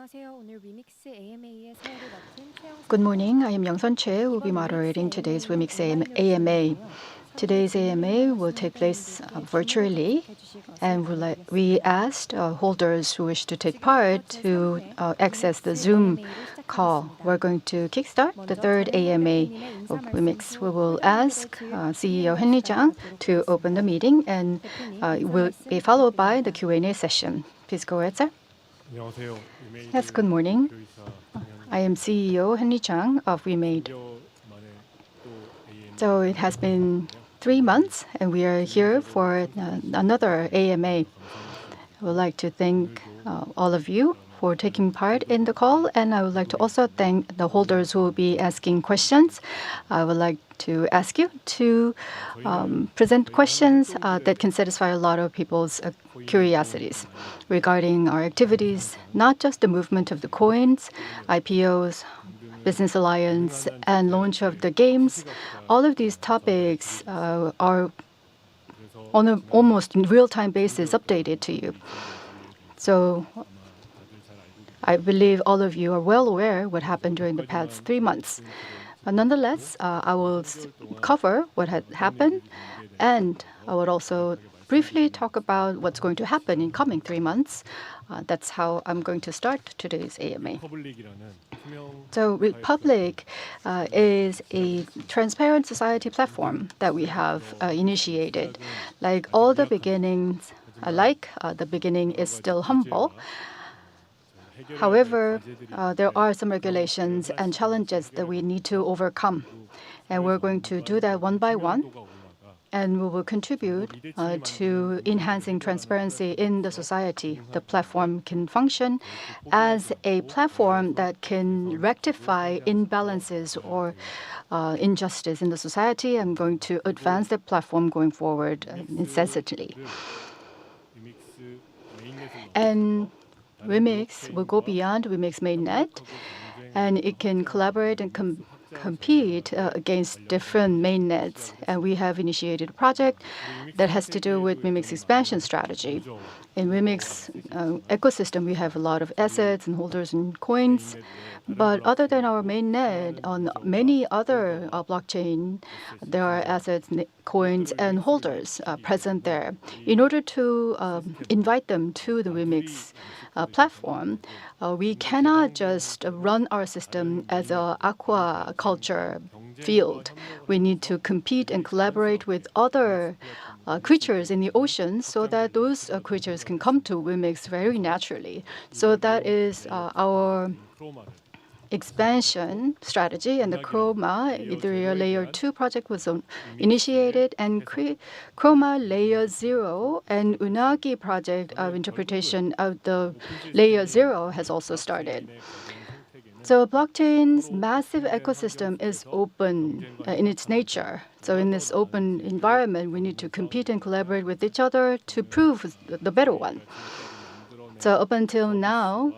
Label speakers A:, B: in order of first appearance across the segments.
A: 안녕하세요. 오늘 위믹스 AMA의 사회를 맡은
B: Good
A: 최영선입니다.
B: morning. I am Young-sun Choi, who will be
A: 이번
B: moderating
A: 위믹스
B: today's
A: AMA는
B: WEMIX
A: 온라인으로
B: AMA.
A: 진행되고요.
B: Today's AMA will take place virtually, and we asked holders who wish to take part to access the Zoom call. We're going to kickstart the third AMA of WEMIX. We will ask CEO Henry Jang to open the meeting, and will be followed by the Q&A session. Please go ahead, sir. Yes, good morning. I am CEO Henry Chang of WeMade. So it has been 3 months, and we are here for another AMA. I would like to thank all of you for taking part in the call, and I would like to also thank the holders who will be asking questions. I would like to ask you to present questions that can satisfy a lot of people's curiosities regarding our activities, not just the movement of the coins, IPOs, business alliance, and launch of the games. All of these topics are on an almost real-time basis updated to you. So I believe all of you are well aware what happened during the past 3 months. Nonetheless, I will cover what had happened, and I would also briefly talk about what's going to happen in coming 3 months. That's how I'm going to start today's AMA. So Republic is a transparent society platform that we have initiated. Like all the beginnings, the beginning is still humble. However, there are some regulations and challenges that we need to overcome. And we're going to do that one by one. And we will contribute to enhancing transparency in the society. The platform can function as a platform that can rectify imbalances or injustice in the society. I'm going to advance the platform going forward incessantly. And WEMIX will go beyond WEMIX mainnet, and it can collaborate and compete against different mainnets. And we have initiated a project that has to do with WEMIX expansion strategy. In WEMIX ecosystem, we have a lot of assets and holders and coins. But other than our mainnet, on many other blockchain, there are assets, coins, and holders present there. In order to invite them to the WEMIX platform, we cannot just run our system as an aquaculture field. We need to compete and collaborate with other creatures in the ocean so that those creatures can come to WEMIX very naturally. So that is our expansion strategy, and the Chroma Ethereum Layer 2 project was initiated, and Chroma Layer 0 and Unagi project of interpretation of the Layer 0 has also started. So blockchain's massive ecosystem is open in its nature. So in this open environment, we need to compete and collaborate with each other to prove the better one. So up until now,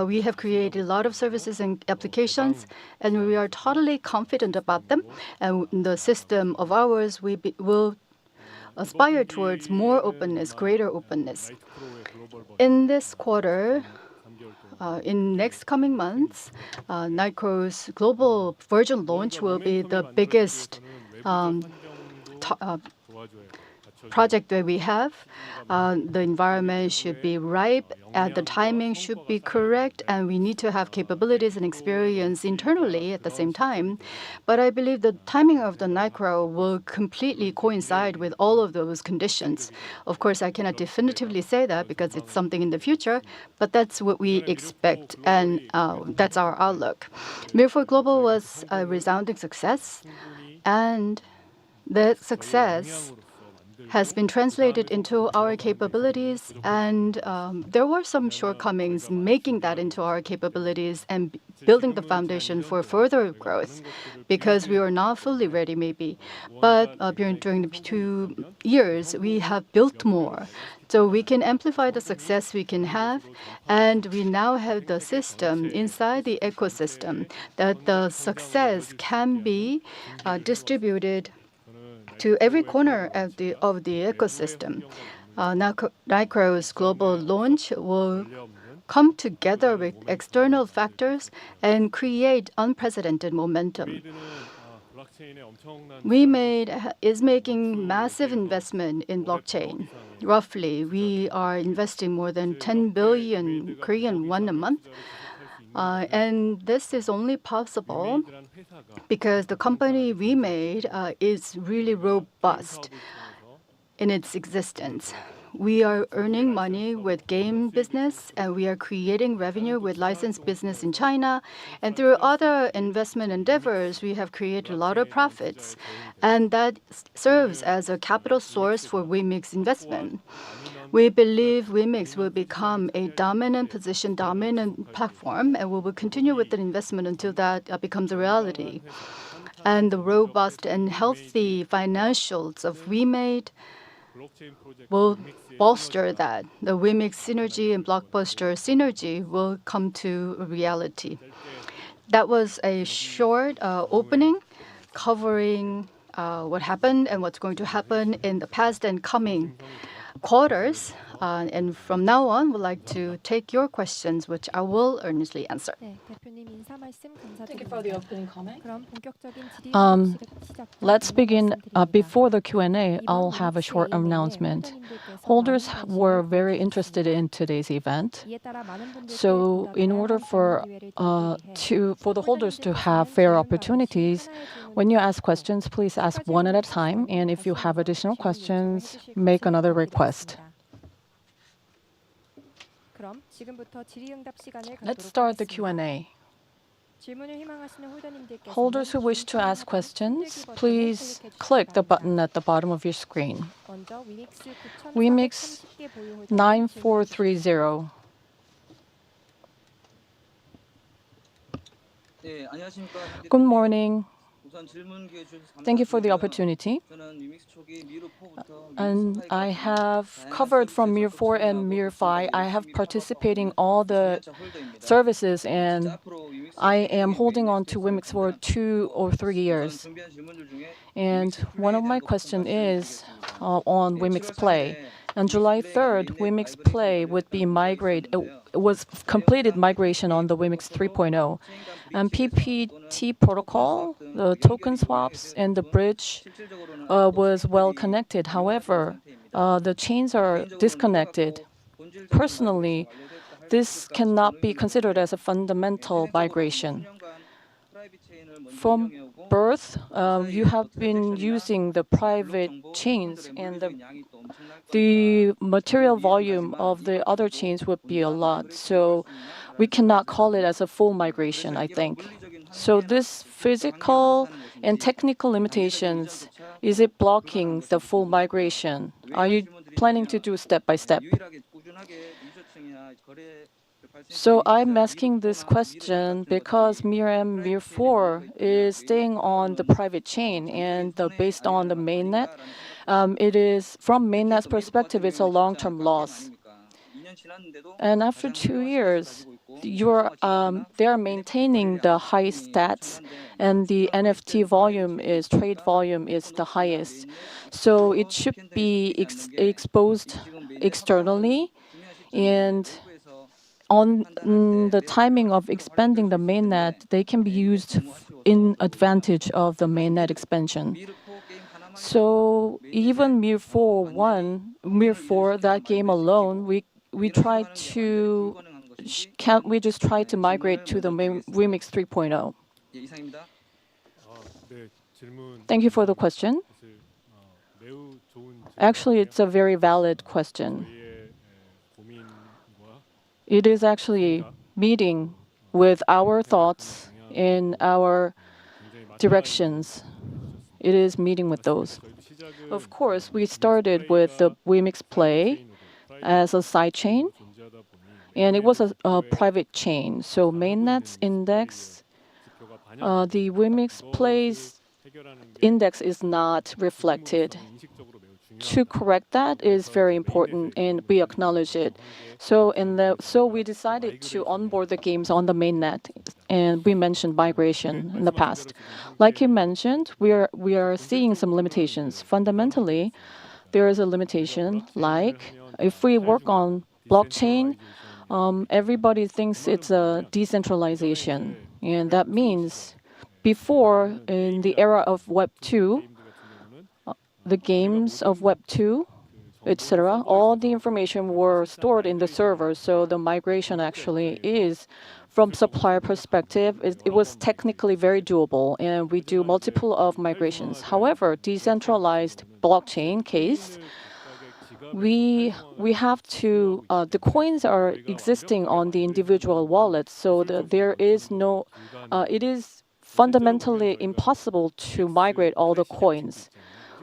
B: we have created a lot of services and applications, and we are totally confident about them. And the system of ours, we will aspire towards more openness, greater openness. In this quarter, in next coming months, Nitco's global version launch will be the biggest project that we have. The environment should be ripe, and the timing should be correct, and we need to have capabilities and experience internally at the same time. But I believe the timing of the Nitro will completely coincide with all of those conditions. Of course, I cannot definitively say that because it's something in the future, but that's what we expect, and that's our outlook. Mirror Global was a resounding success, and that success has been translated into our capabilities, and there were some shortcomings making that into our capabilities and building the foundation for further growth, because we were not fully ready maybe. But during the 2 years, we have built more. So we can amplify the success we can have, and we now have the system inside the ecosystem that the success can be distributed to every corner of the ecosystem. Nitco's global launch will come together with external factors and create unprecedented momentum. WeMade is making massive investment in blockchain. Roughly, we are investing more than 10 billion Korean won a month. And this is only possible because the company WeMade is really robust in its existence. We are earning money with game business, and we are creating revenue with licensed business in China. And through other investment endeavors, we have created a lot of profits. And that serves as a capital source for WeMix investment. We believe WeMix will become a dominant position, dominant platform, and we will continue with the investment until that becomes a reality. And the robust and healthy financials of WeMade will bolster that. The WeMix synergy and Blockbuster synergy will come to reality. That was a short opening covering what happened and what's going to happen in the past and coming quarters. And from now on, we'd like to take your questions, which I will earnestly answer.
A: 네, 대표님 인사 말씀
C: Thank you for the
A: 감사드립니다.
C: opening comment.
A: 그럼 본격적인 질의 시작
C: Let's begin.
A: 말씀드립니다.
C: Before the Q&A,
A: 이번
C: I'll have a
A: 위믹스
C: short
A: AMA에
C: announcement.
A: 회원님들께서
C: Holders
A: 많은
C: were
A: 관심을
C: very
A: 보여주셨습니다.
C: interested in today's event.
A: 이에 따라 많은 분들께
C: So,
A: 보다
C: in
A: 다양한
C: order
A: 질문 기회를 드리기 위해
C: for the holders to have fair opportunities, when you ask questions, please ask one at a time. And if you have additional questions, make another request.
A: 그럼 지금부터 질의응답 시간을
C: Let's
A: 갖도록
C: start the
A: 하겠습니다.
C: Q&A.
A: 질문을 희망하시는 홀더님들께서는
C: Holders who wish to ask
A: 홈페이지
C: questions,
A: 버튼을
C: please
A: 클릭해 주시기
C: click the
A: 바랍니다.
C: button at the bottom of your screen.
A: 먼저 위믹스
C: WEMIX
A: 9430개 보유 홀더님 질문해 주십시오.
C: 9430.
D: 네, 안녕하십니까.
C: Good morning.
D: 우선 질문 기회 주셔서
C: Thank you for the
D: 감사드리고요.
C: opportunity.
D: 저는 위믹스 초기 미르 4부터
C: And I have covered from MIR 4 and MIR 5. I have participating all the services, and I am holding on to WEMIX for 2 or 3 years. And one of my question is on WEMIX Play. On July 3rd, WEMIX Play would be was completed migration on the WEMIX 3.0. And PPT protocol, the token swaps, and the bridge was well connected. However, the chains are disconnected. Personally, this cannot be considered as a fundamental migration. From birth, you have been using the private chains, and the material volume of the other chains would be a lot. So we cannot call it as a full migration, I think. So this physical and technical limitations, is it blocking the full migration? Are you planning to do step by step? So I'm asking this question because MIR and MIR 4 is staying on the private chain, and based on the mainnet, it is from mainnet's perspective, it's a long-term loss. And after 2 years, they are maintaining the high stats, and the NFT volume trade volume is the highest. So it should be exposed externally, and on the timing of expanding the mainnet, they can be used in advantage of the mainnet expansion. So even MIR 4, that game alone, we try to can't we just try to migrate to the WEMIX 3.0? Thank you for the question. Actually, it's a very valid question. It is actually meeting with our thoughts in our directions. It is meeting with those. Of course, we started with the WEMIX Play as a sidechain, and it was a private chain. So mainnet's index, the WEMIX Play's index is not reflected. To correct that is very important, and we acknowledge it. So we decided to onboard the games on the mainnet, and we mentioned migration in the past. Like you mentioned, we are seeing some limitations. Fundamentally, there is a limitation. Like if we work on blockchain, everybody thinks it's a decentralization, and that means before, in the era of Web 2, the games of Web 2, etc., all the information were stored in the server. So the migration actually is, from supplier perspective, it was technically very doable, and we do multiple of migrations. However, decentralized blockchain case, we have to the coins are existing on the individual wallets, so there is no it is fundamentally impossible to migrate all the coins.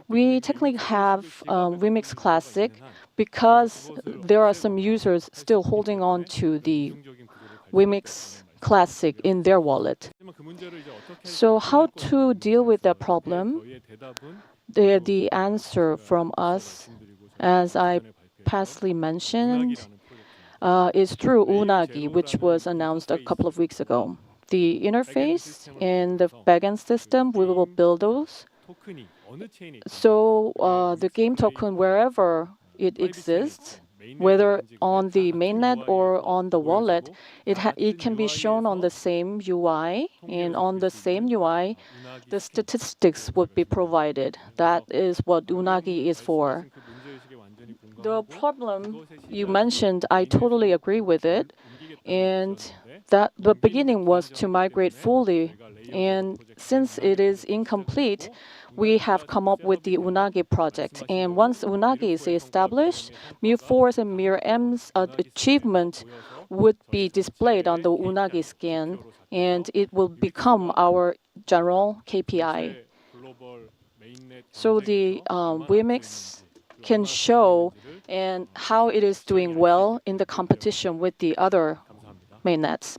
C: We technically have WEMIX Classic because there are some users still holding on to the WEMIX Classic in their wallet. So how to deal with that problem? The answer from us, as I pastly mentioned, is through Unagi, which was announced a couple of weeks ago. The interface and the backend system, we will build those. So the game token, wherever it exists, whether on the mainnet or on the wallet, it can be shown on the same UI, and on the same UI, the statistics would be provided. That is what Unagi is for. The problem you mentioned, I totally agree with it, and that the beginning was to migrate fully. And since it is incomplete, we have come up with the Unagi project. And once Unagi is established, Mu4's and Mir-M's achievement would be displayed on the Unagi scan, and it will become our general KPI. So the WEMIX can show and how it is doing well in the competition with the other mainnets.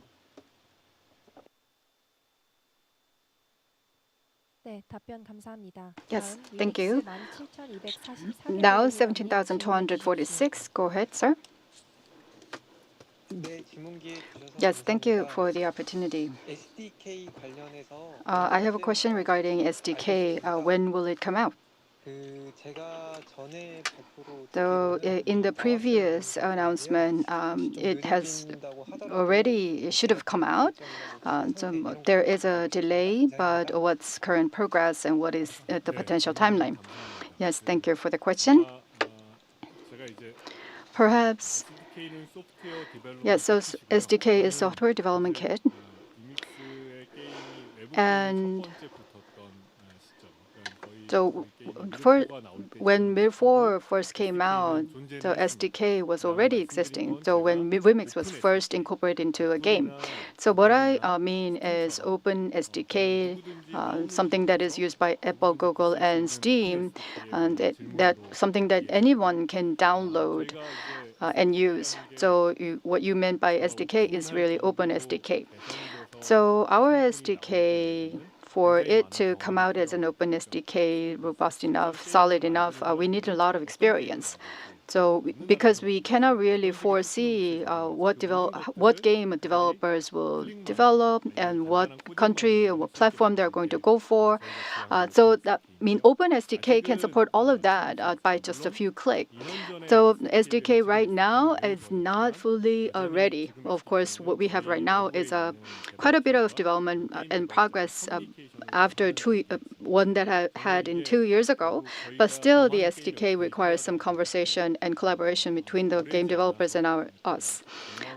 A: 네, 답변 감사합니다.
B: Yes,
A: 다음
B: thank you.
A: WEMIX 17,244
B: Now
A: 개국민이 질문해
B: 17,246. Go ahead, sir. Yes, thank you for the opportunity.
E: SDK 관련해서
B: I have a question regarding SDK. When will it come out?
E: 제가 전에 발표로
B: So in the previous announcement, it has already should have come out. So there is a delay, but what's current progress and what is the potential timeline? Yes, thank you for the question. Perhaps, yes, so SDK is software development kit. And so when Mir4 first came out, the SDK was already existing. So when WEMIX was first incorporated into a game. So what I mean is open SDK, something that is used by Apple, Google, and Steam, and that something that anyone can download and use. So what you meant by SDK is really open SDK. So our SDK, for it to come out as an open SDK, robust enough, solid enough, we need a lot of experience. So because we cannot really foresee what game developers will develop and what country or what platform they're going to go for. So that open SDK can support all of that by just a few clicks. So SDK right now is not fully ready. Of course, what we have right now is quite a bit of development and progress after one that I had in 2 years ago. But still, the SDK requires some conversation and collaboration between the game developers and us.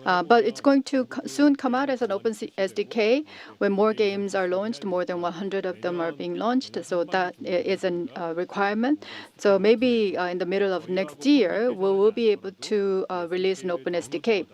B: But it's going to soon come out as an open SDK. When more games are launched, more than 100 of them are being launched. So that is a requirement. So maybe in the middle of next year, we will be able to release an open SDK.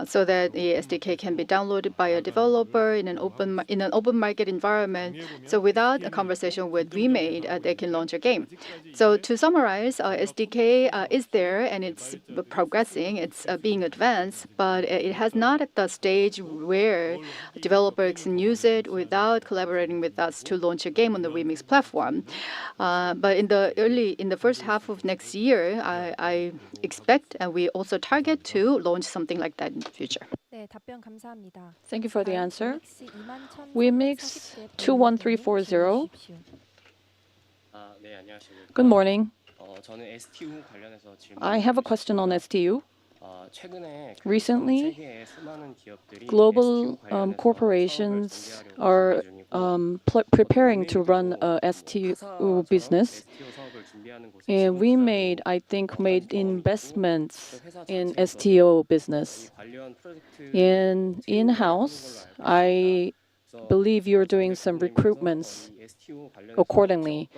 B: So that the SDK can be downloaded by a developer in an open market environment. So without a conversation with WeMade, they can launch a game. So to summarize, SDK is there and it's progressing. It's being advanced, but it has not at the stage where developers can use it without collaborating with us to launch a game on the WeMix platform. But in the first half of next year, I expect and we also target to launch something like that in the future.
A: 네, 답변 감사합니다.
C: Thank you for the
A: 다음
C: answer.
A: WEMIX
C: WEMIX
A: 21,340
C: 21,340.
F: 네, 안녕하십니까.
C: Good morning.
F: 저는 STU 관련해서 질문.
C: I have a question on STU. Recently, global corporations are preparing to run a STO business, and we I think, made investments in STO business. And in-house, I believe you're doing some recruitments accordingly.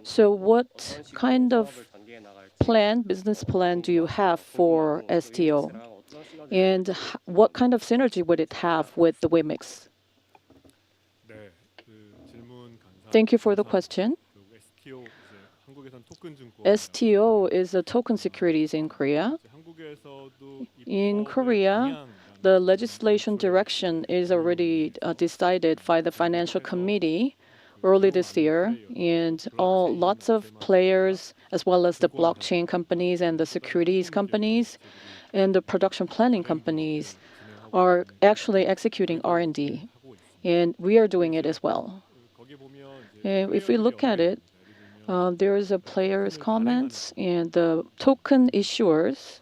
C: So what kind of business plan do you have for STO? And what kind of synergy would it have with the WEMIX? Thank you for the question. STO is a token securities in Korea. In Korea, the legislation direction is already decided by the financial committee early this year, and lots of players, as well as the blockchain companies and the securities companies and the production planning companies, are actually executing R&D, and we are doing it as well. And if we look at it, there is a player's comments and the token issuers.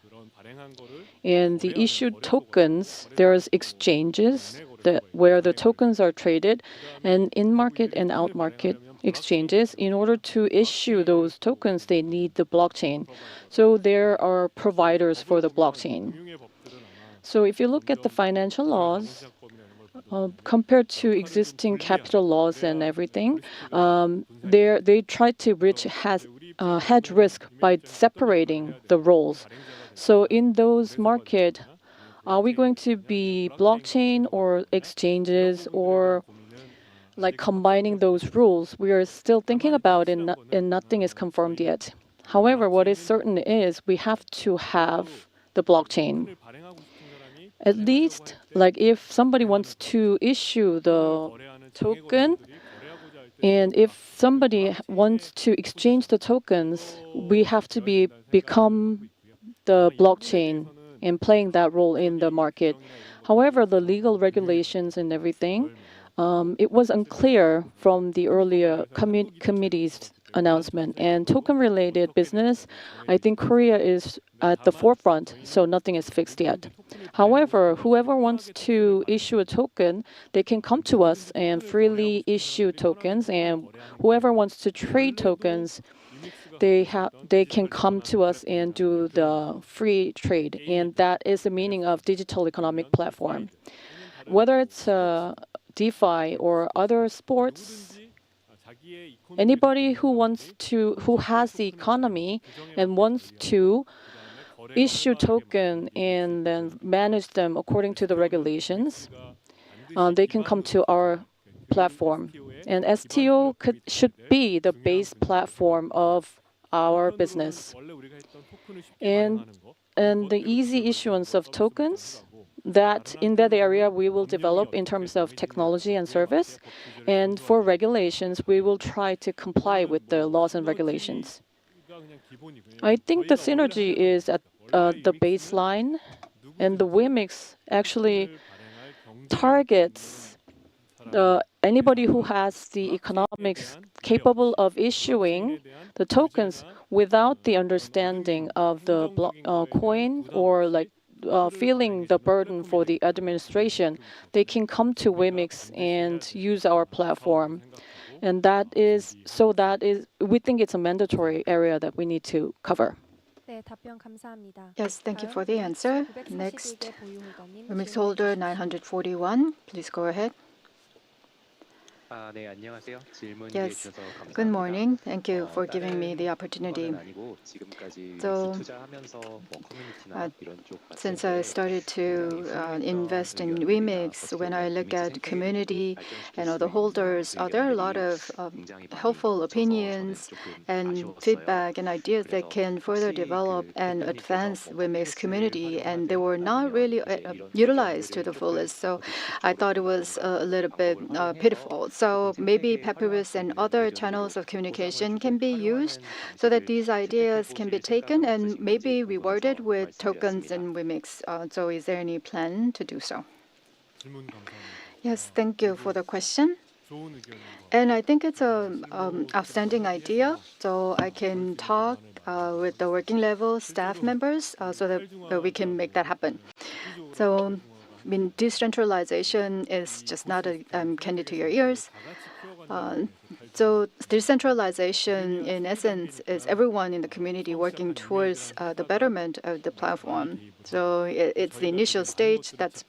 C: And the issued tokens, there's exchanges where the tokens are traded, and in-market and out-market exchanges. In order to issue those tokens, they need the blockchain. So there are providers for the blockchain. So if you look at the financial laws, compared to existing capital laws and everything, they try to hedge risk by separating the roles. So in those markets, are we going to be blockchain or exchanges or like combining those rules? We are still thinking about it, and nothing is confirmed yet. However, what is certain is we have to have the blockchain. At least, like if somebody wants to issue the token, and if somebody wants to exchange the tokens, we have to become the blockchain and playing that role in the market. However, the legal regulations and everything, it was unclear from the earlier committee's announcement. And token-related business, I think Korea is at the forefront, so nothing is fixed yet. However, whoever wants to issue a token, they can come to us and freely issue tokens. And whoever wants to trade tokens, they can come to us and do the free trade, and that is the meaning of digital economic platform. Whether it's DeFi or other sports, anybody who has the economy and wants to issue token and then manage them according to the regulations, they can come to our platform. And STO should be the base platform of our business. And the easy issuance of tokens, that in that area we will develop in terms of technology and service. And for regulations, we will try to comply with the laws and regulations. I think the synergy is at the baseline, and the WEMIX actually targets anybody who has the economics capable of issuing the tokens without the understanding of the coin or like feeling the burden for the administration. They can come to WEMIX and use our platform. And we think it's a mandatory area that we need to cover.
A: 네, 답변 감사합니다.
B: Yes, thank you for the answer. Next, WEMIX holder 941, please go ahead.
E: 네, 안녕하세요. 질문
B: Yes,
E: 주셔서 감사합니다.
B: good morning. Thank you for giving me the opportunity.
E: 아니고 지금까지
B: So,
E: 투자하면서 커뮤니티나 이런 쪽
B: since I started to invest in WEMIX, when I look at community and other holders, there are a lot of helpful opinions and feedback and ideas that can further develop and advance WEMIX community, and they were not really utilized to the fullest. So I thought it was a little bit pitiful. So maybe Papyrus and other channels of communication can be used so that these ideas can be taken and maybe rewarded with tokens and WEMIX. So is there any plan to do so? Yes, thank you for the question. And I think it's a outstanding idea. So I can talk with the working level staff members so that we can make that happen. So, I mean, decentralization is just not a candy to your ears. So decentralization, in essence, is everyone in the community working towards the betterment of the platform. So it's the initial stage. That's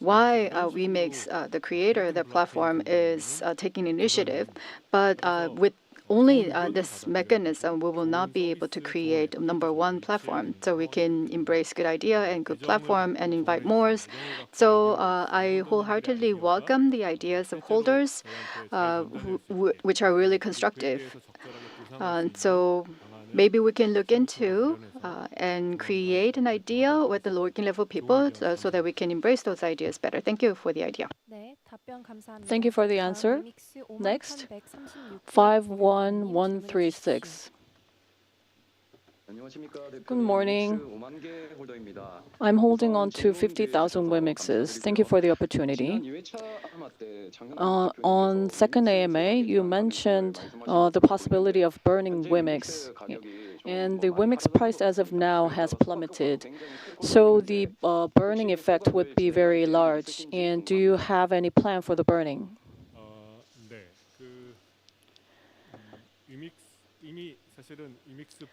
B: why WeMix, the creator of the platform, is taking initiative. But with only this mechanism, we will not be able to create a number one platform. So we can embrace good idea and good platform and invite more. So I wholeheartedly welcome the ideas of holders, which are really constructive. So maybe we can look into and create an idea with the working level people so that we can embrace those ideas better. Thank you for the idea.
A: 네, 답변 감사합니다.
C: Thank you for the
A: 다음
C: answer.
A: 위믹스
C: Next,
A: 5136번
C: 51136. Good morning. I'm holding on to 50,000 WEMIXs. Thank you for the opportunity. On second AMA, you mentioned the possibility of burning WEMIX, and the WEMIX price as of now has plummeted. So the burning effect would be very large. And do you have any plan for the burning?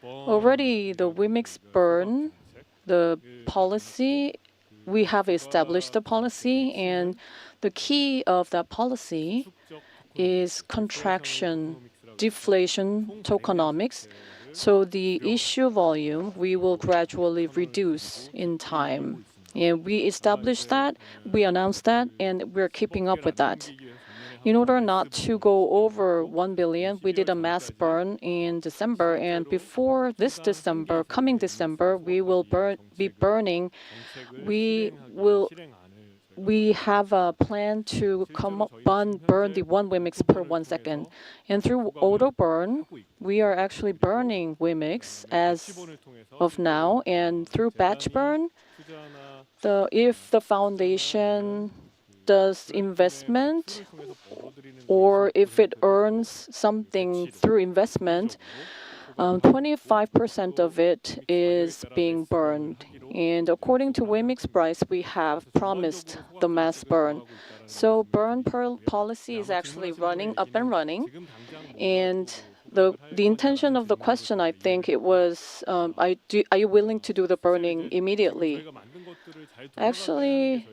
C: Already, the WEMIX burn, the policy, we have established the policy, and the key of that policy is contraction, deflation, tokenomics. So the issue volume, we will gradually reduce in time. And we established that, we announced that, and we're keeping up with that. In order not to go over 1 billion, we did a mass burn in December, and before this December, coming December, we will be burning. We have a plan to burn the 1 WEMIX per 1 second. And through auto burn, we are actually burning WEMIX as of now. And through batch burn, if the foundation does investment or if it earns something through investment, 25% of it is being burned. And according to WEMIX price, we have promised the mass burn. So burn policy is actually up and running. And the intention of the question, I think it was, are you willing to do the burning immediately? Actually,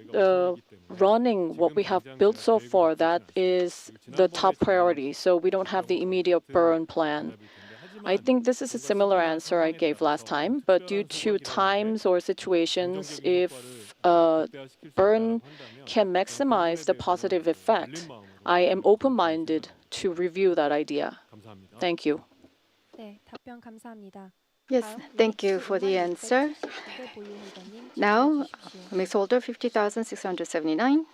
C: running what we have built so far, that is the top priority. So we don't have the immediate burn plan. I think this is a similar answer I gave last time, but due to times or situations, if burn can maximize the positive effect, I am open-minded to review that idea. Thank you.
A: 네, 답변 감사합니다.
B: Yes, thank you for the answer. Now, mix holder 50,679.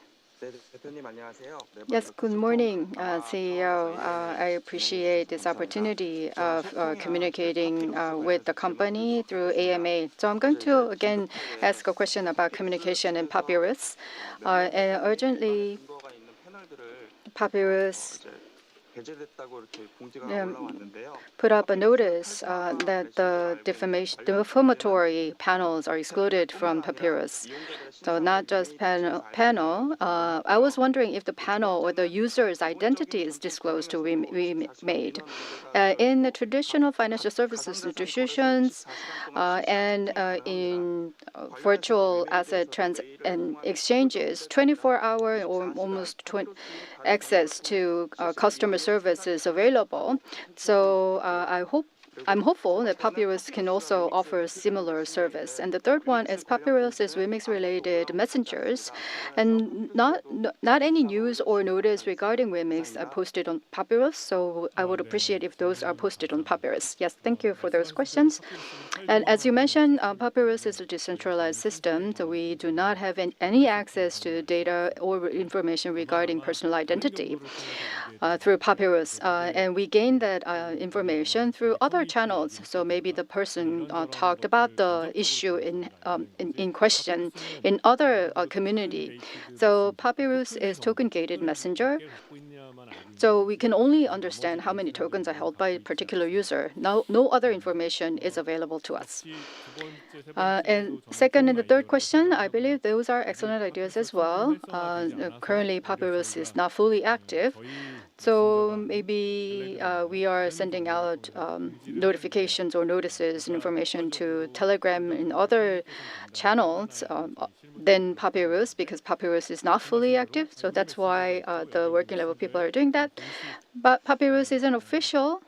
B: Yes, good morning, CEO. I appreciate this opportunity of communicating with the company through AMA. So I'm going to again ask a question about communication and Papyrus. And urgently, Papyrus put up a notice that the defamatory panels are excluded from Papyrus. So not just panel. I was wondering if the panel or the user's identity is disclosed to WeMade. In the traditional financial services institutions and in virtual asset and exchanges, 24-hour or almost access to customer service is available. So I'm hopeful that Papyrus can also offer similar service. And the third one is Papyrus is WEMIX-related messengers, and not any news or notice regarding WEMIX are posted on Papyrus. So I would appreciate if those are posted on Papyrus. Yes, thank you for those questions. And as you mentioned, Papyrus is a decentralized system, so we do not have any access to data or information regarding personal identity through Papyrus. And we gain that information through other channels. So maybe the person talked about the issue in question in other community. So Papyrus is token-gated messenger. So we can only understand how many tokens are held by a particular user. No other information is available to us. And second and the third question, I believe those are excellent ideas as well. Currently, Papyrus is not fully active. So maybe we are sending out notifications or notices and information to Telegram and other channels than Papyrus, because Papyrus is not fully active. So that's why the working level people are doing that. But Papyrus is an official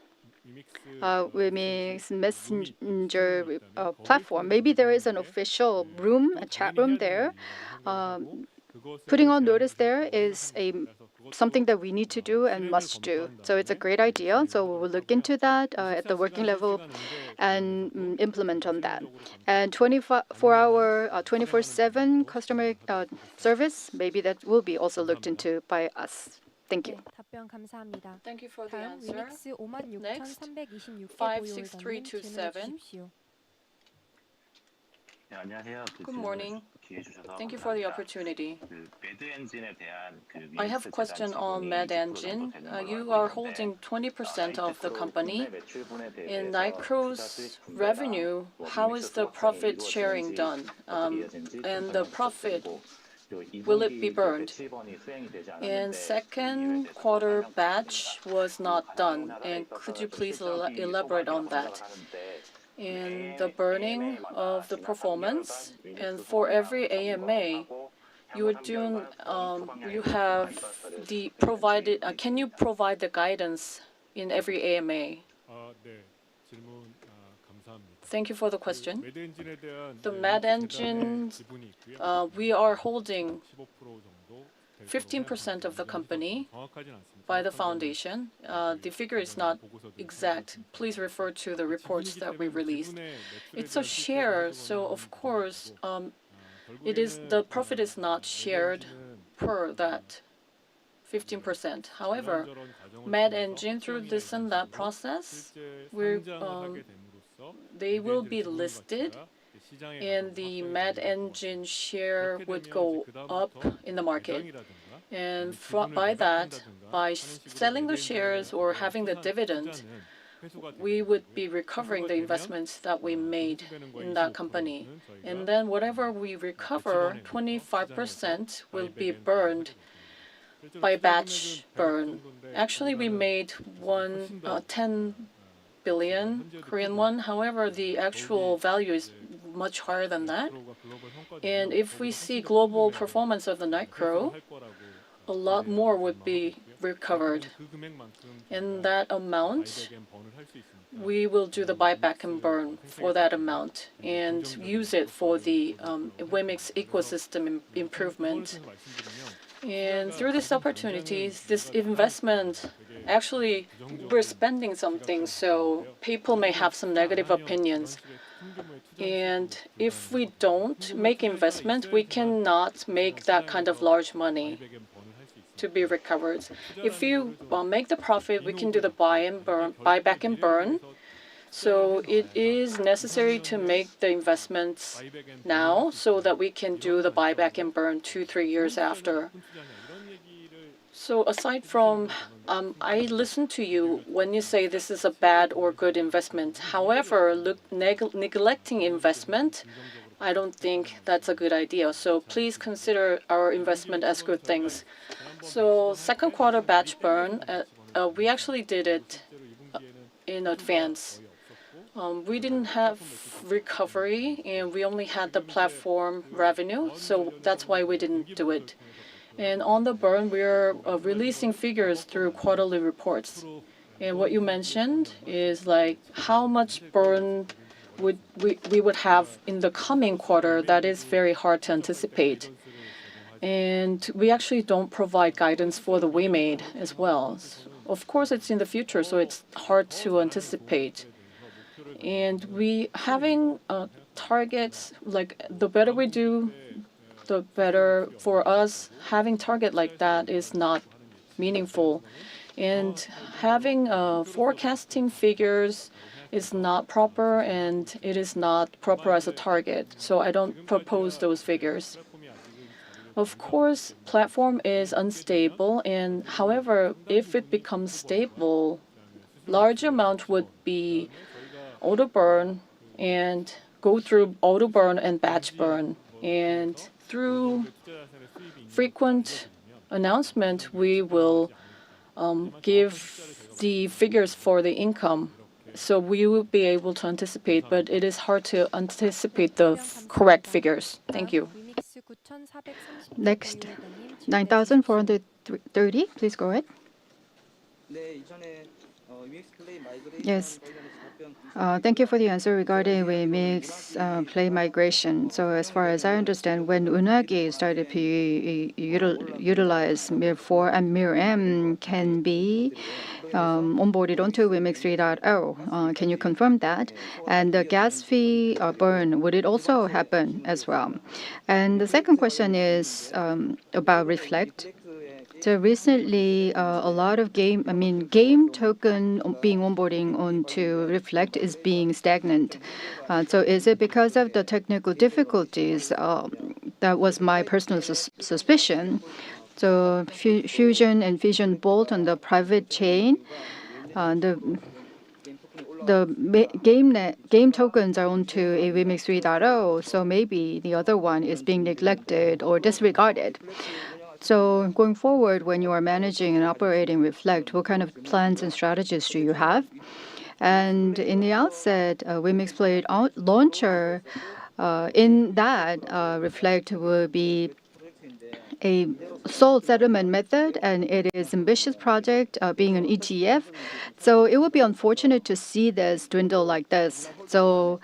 B: WEMIX Messenger platform. Maybe there is an official room, a chat room there. Putting on notice there is something that we need to do and must do. So it's a great idea. So we will look into that at the working level and implement on that. And 24-hour, 24/7 customer service, maybe that will be also looked into by us. Thank you.
A: 네, 답변 감사합니다.
C: Thank you for the
A: 다음
C: answer.
A: 위믹스
C: Next,
A: 56,326개
C: 56327.
A: 보유홀더님 질문해 주십시오.
F: 네, 안녕하세요.
C: Good morning.
F: 기회 주셔서
C: Thank you for the
F: 감사합니다.
C: opportunity.
F: 매드 엔진에 대한
C: I have a question on Mad Engine. You are holding 20% of the company. In Nicro's revenue, how is the profit sharing done? And the profit, will it be burned? And second quarter batch was not done. And could you please elaborate on that? And the burning of the performance, and for every AMA, you are doing. You have the provided. Can you provide the guidance in every AMA? Thank you for the question. The Mad Engine, we are holding 15% of the company by the foundation. The figure is not exact. Please refer to the reports that we released. It's a share, so of course, the profit is not shared per that 15%. However, Mad Engine, through this and that process, they will be listed, and the Mad Engine share would go up in the market. And by selling the shares or having the dividend, we would be recovering the investments that we made in that company. And then whatever we recover, 25% will be burned by batch burn. Actually, we made 10 billion Korean won. However, the actual value is much higher than that. And if we see global performance of the Nicro, a lot more would be recovered. And that amount, we will do the buyback and burn for that amount and use it for the WEMIX ecosystem improvement. And through these opportunities, this investment, actually, we're spending something, so people may have some negative opinions. And if we don't make investment, we cannot make that kind of large money to be recovered. If you make the profit, we can do the buyback and burn. So it is necessary to make the investments now so that we can do the buyback and burn 2-3 years after. So aside from, I listen to you when you say this is a bad or good investment. However, neglecting investment, I don't think that's a good idea. So please consider our investment as good things. So second quarter batch burn, we actually did it in advance. We didn't have recovery, and we only had the platform revenue, so that's why we didn't do it. And on the burn, we're releasing figures through quarterly reports. And what you mentioned is like how much burn we would have in the coming quarter. That is very hard to anticipate. And we actually don't provide guidance for the WeMade as well. Of course, it's in the future, so it's hard to anticipate. And we having targets, like the better we do, the better for us. Having target like that is not meaningful. And having forecasting figures is not proper, and it is not proper as a target. So I don't propose those figures. Of course, platform is unstable, and however, if it becomes stable, large amount would be auto burn and go through auto burn and batch burn. And through frequent announcement, we will give the figures for the income. So we will be able to anticipate, but it is hard to anticipate the correct figures. Thank you.
A: 위믹스 9,430
B: Next,
A: 이해관님 질문해 주십시오.
B: 9,430. Please go ahead.
D: 네, 이전에 위믹스 플레이 마이그레이션
B: Yes.
D: 관련해서 답변
B: Thank you for the answer regarding WEMIX play migration. So as far as I understand, when Unagi started to utilize MIR4 and MIR-M can be onboarded onto WEMIX 3.0. Can you confirm that? And the gas fee burn, would it also happen as well? And the second question is about Reflect. So recently, a lot of game token being onboarding onto Reflect is being stagnant. So is it because of the technical difficulties? That was my personal suspicion. So Fusion and Fission Bolt on the private chain, game tokens are onto a WEMIX 3.0, so maybe the other one is being neglected or disregarded. So going forward, when you are managing and operating Reflect, what kind of plans and strategies do you have? And in the outset, WEMIX Play Launcher, in that, Reflect will be a sole settlement method, and it is ambitious project being an ETF. So it would be unfortunate to see this dwindle like this. So,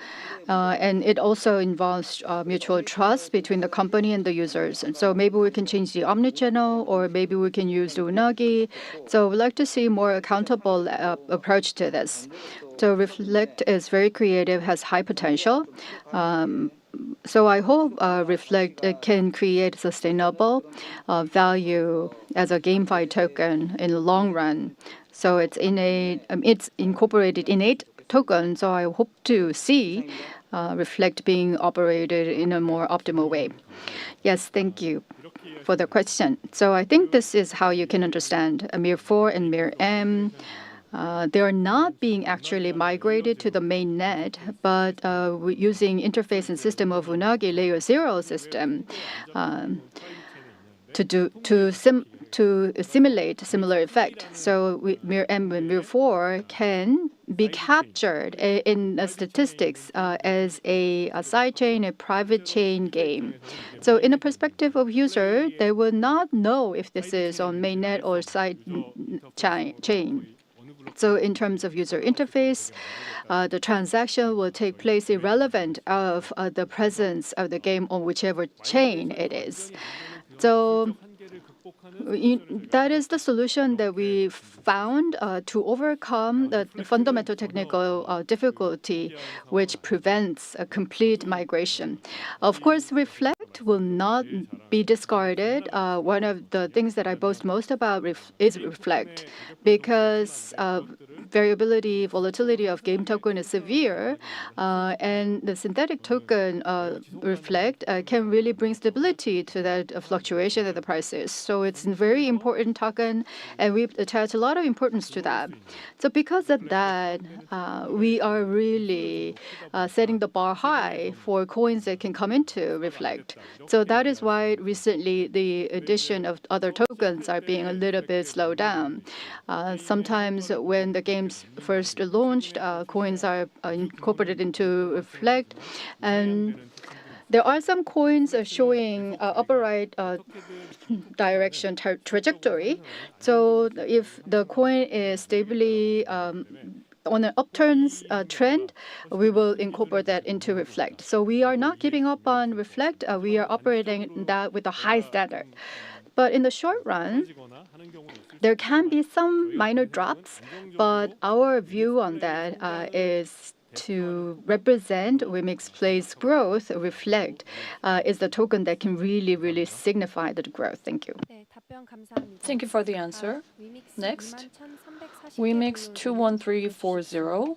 B: and it also involves mutual trust between the company and the users. And so maybe we can change the omnichannel, or maybe we can use the Unagi. So we'd like to see more accountable approach to this. So Reflect is very creative, has high potential. So I hope Reflect can create sustainable value as a GameFi token in the long run. So it's incorporated innate token. So I hope to see Reflect being operated in a more optimal way. Yes, thank you for the question. So I think this is how you can understand MIR4 and MIR-M. They are not being actually migrated to the main net, but using interface and system of Unagi layer 0 system to simulate similar effect. So MIR-M and MIR-4 can be captured in statistics as a sidechain, a private chain game. So in the perspective of user, they will not know if this is on mainnet or side chain. So in terms of user interface, the transaction will take place irrelevant of the presence of the game on whichever chain it is. So that is the solution that we found to overcome the fundamental technical difficulty, which prevents a complete migration. Of course, Reflect will not be discarded. One of the things that I boast most about is Reflect, because variability, volatility of game token is severe, and the synthetic token Reflect can really bring stability to that fluctuation of the prices. So it's a very important token, and we attach a lot of importance to that. So because of that, we are really setting the bar high for coins that can come into Reflect. So that is why recently the addition of other tokens are being a little bit slowed down. Sometimes when the games first launched, coins are incorporated into Reflect, and there are some coins showing upper right direction trajectory. So if the coin is stably on an upturns trend, we will incorporate that into Reflect. So we are not giving up on Reflect. We are operating that with a high standard. But in the short run, there can be some minor drops, but our view on that is to represent WEMIX Play's growth. Reflect is the token that can really, really signify the growth. Thank you.
A: 네, 답변 감사합니다.
C: Thank you for the answer.
A: 위믹스
C: Next,
A: 21,340개
C: WEMIX
A: 보유는 질문해 주십시오.
C: 21340.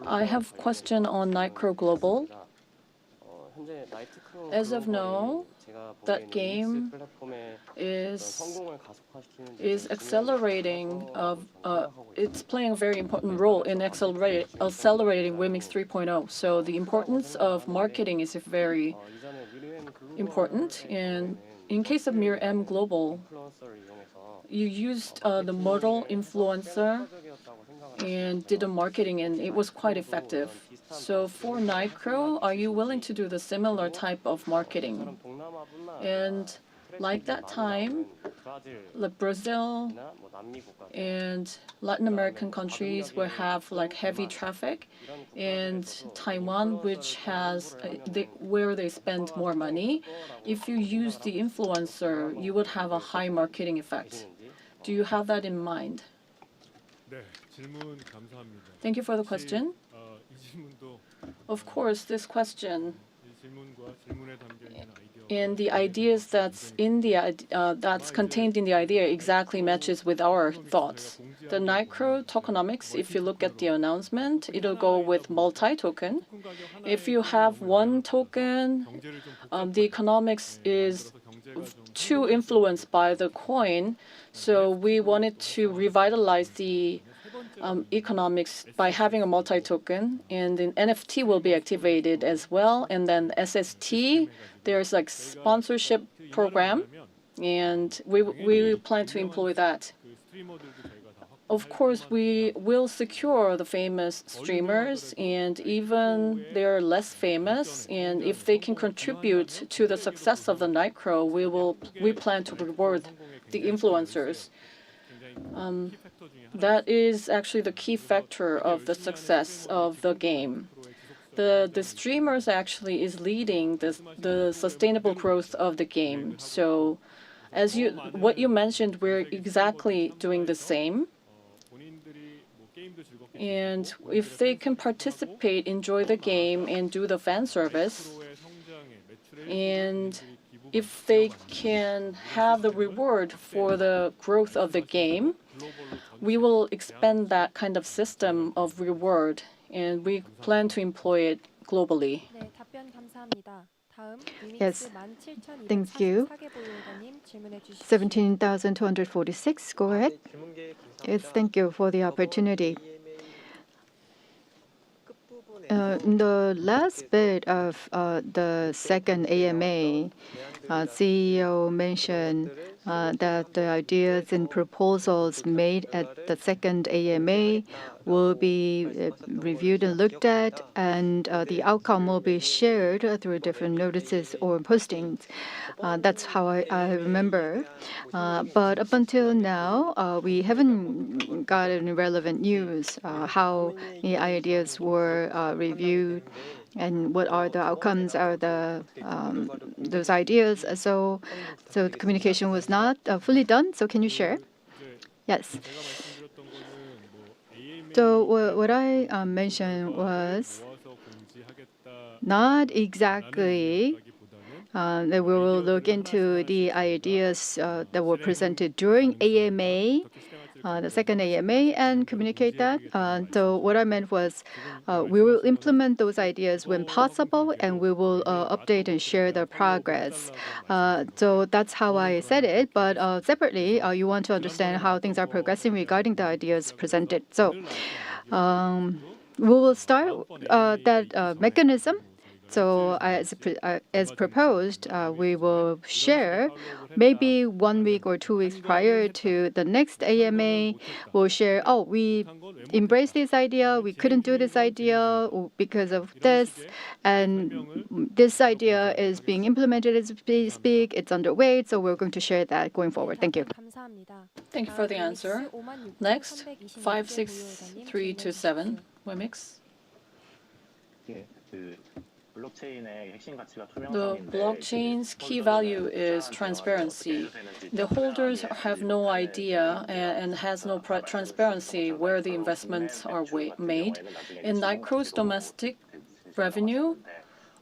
C: I have question on Nightcrow Global. As of now, that game is accelerating. It's playing a very important role in accelerating WEMIX 3.0. So the importance of marketing is very important. And in case of MIR-M Global, you used the model influencer and did the marketing, and it was quite effective. So for Nitro, are you willing to do the similar type of marketing? And like that time, like Brazil and Latin American countries will have like heavy traffic, and Taiwan, which has where they spend more money. If you use the influencer, you would have a high marketing effect. Do you have that in mind? Thank you for the question. Of course, this question and the ideas that's contained in the idea exactly matches with our thoughts. The Micro tokenomics, if you look at the announcement, it'll go with multi-token. If you have one token, the economics is too influenced by the coin, so we wanted to revitalize the economics by having a multi-token, and then NFT will be activated as well, and then SST, there's like sponsorship program, and we plan to employ that. Of course, we will secure the famous streamers, and even they're less famous, and if they can contribute to the success of the Nitro, we plan to reward the influencers. That is actually the key factor of the success of the game. The streamers actually is leading the sustainable growth of the game. So, what you mentioned, we're exactly doing the same. And if they can participate, enjoy the game, and do the fan service, and if they can have the reward for the growth of the game, we will expand that kind of system of reward, and we plan to employ it globally.
A: 네, 답변 감사합니다. 다음
B: Yes.
A: 위믹스
B: Thank you.
A: 17,244개 보유자님 질문해 주십시오.
B: 17,246. Go ahead. Yes, thank you for the opportunity. In the last bit of the second AMA, CEO mentioned that the ideas and proposals made at the second AMA will be reviewed and looked at, and the outcome will be shared through different notices or postings. That's how I remember. But up until now, we haven't gotten relevant news how the ideas were reviewed and what are the outcomes of those ideas. So the communication was not fully done. So can you share? Yes. So what I mentioned was not exactly that we will look into the ideas that were presented during AMA, the second AMA, and communicate that. So what I meant was we will implement those ideas when possible, and we will update and share the progress. So that's how I said it. But separately, you want to understand how things are progressing regarding the ideas presented. So we will start that mechanism. So as proposed, we will share maybe 1 week or 2 weeks prior to the next AMA. We'll share, oh, we embraced this idea, we couldn't do this idea because of this, and this idea is being implemented as we speak, it's underway, so we're going to share that going forward. Thank you.
A: 감사합니다.
C: Thank you for the answer. Next, 56327, WEMIX.
F: 예, 그 블록체인의 핵심 가치가
C: The
F: 투명성인데
C: blockchain's key value is transparency. The holders have no idea and has no transparency where the investments are made. In Nitro's domestic revenue,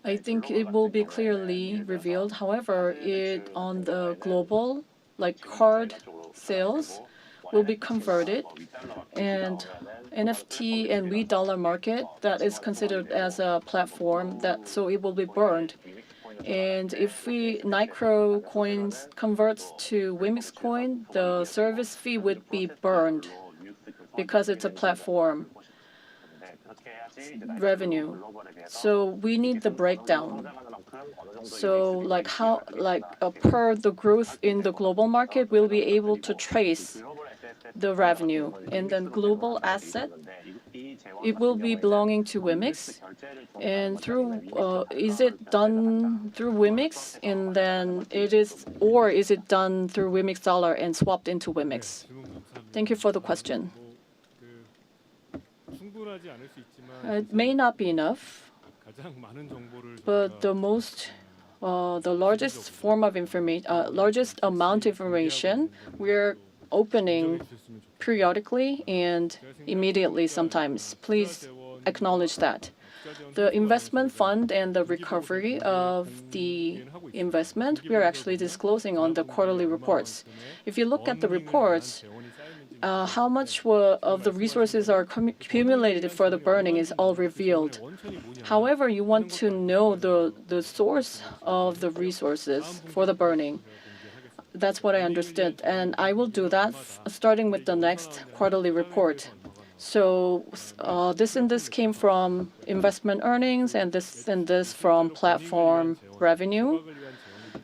C: I think it will be clearly revealed. However, on the global, like card sales, will be converted, and NFT and We Dollar market that is considered as a platform so it will be burned. And if Nicro coins converts to WEMIX coin, the service fee would be burned because it's a platform revenue. So we need the breakdown. So per the growth in the global market, we'll be able to trace the revenue. And then global asset, it will be belonging to WEMIX. And is it done through WEMIX, and then is it done through WEMIX dollar and swapped into WEMIX? Thank you for the question. It may not be enough, but the largest largest amount of information we're opening periodically and immediately sometimes. Please acknowledge that. The investment fund and the recovery of the investment, we are actually disclosing on the quarterly reports. If you look at the reports, how much of the resources are accumulated for the burning is all revealed. However, you want to know the source of the resources for the burning. That's what I understood, and I will do that starting with the next quarterly report. So this and this came from investment earnings, and this from platform revenue,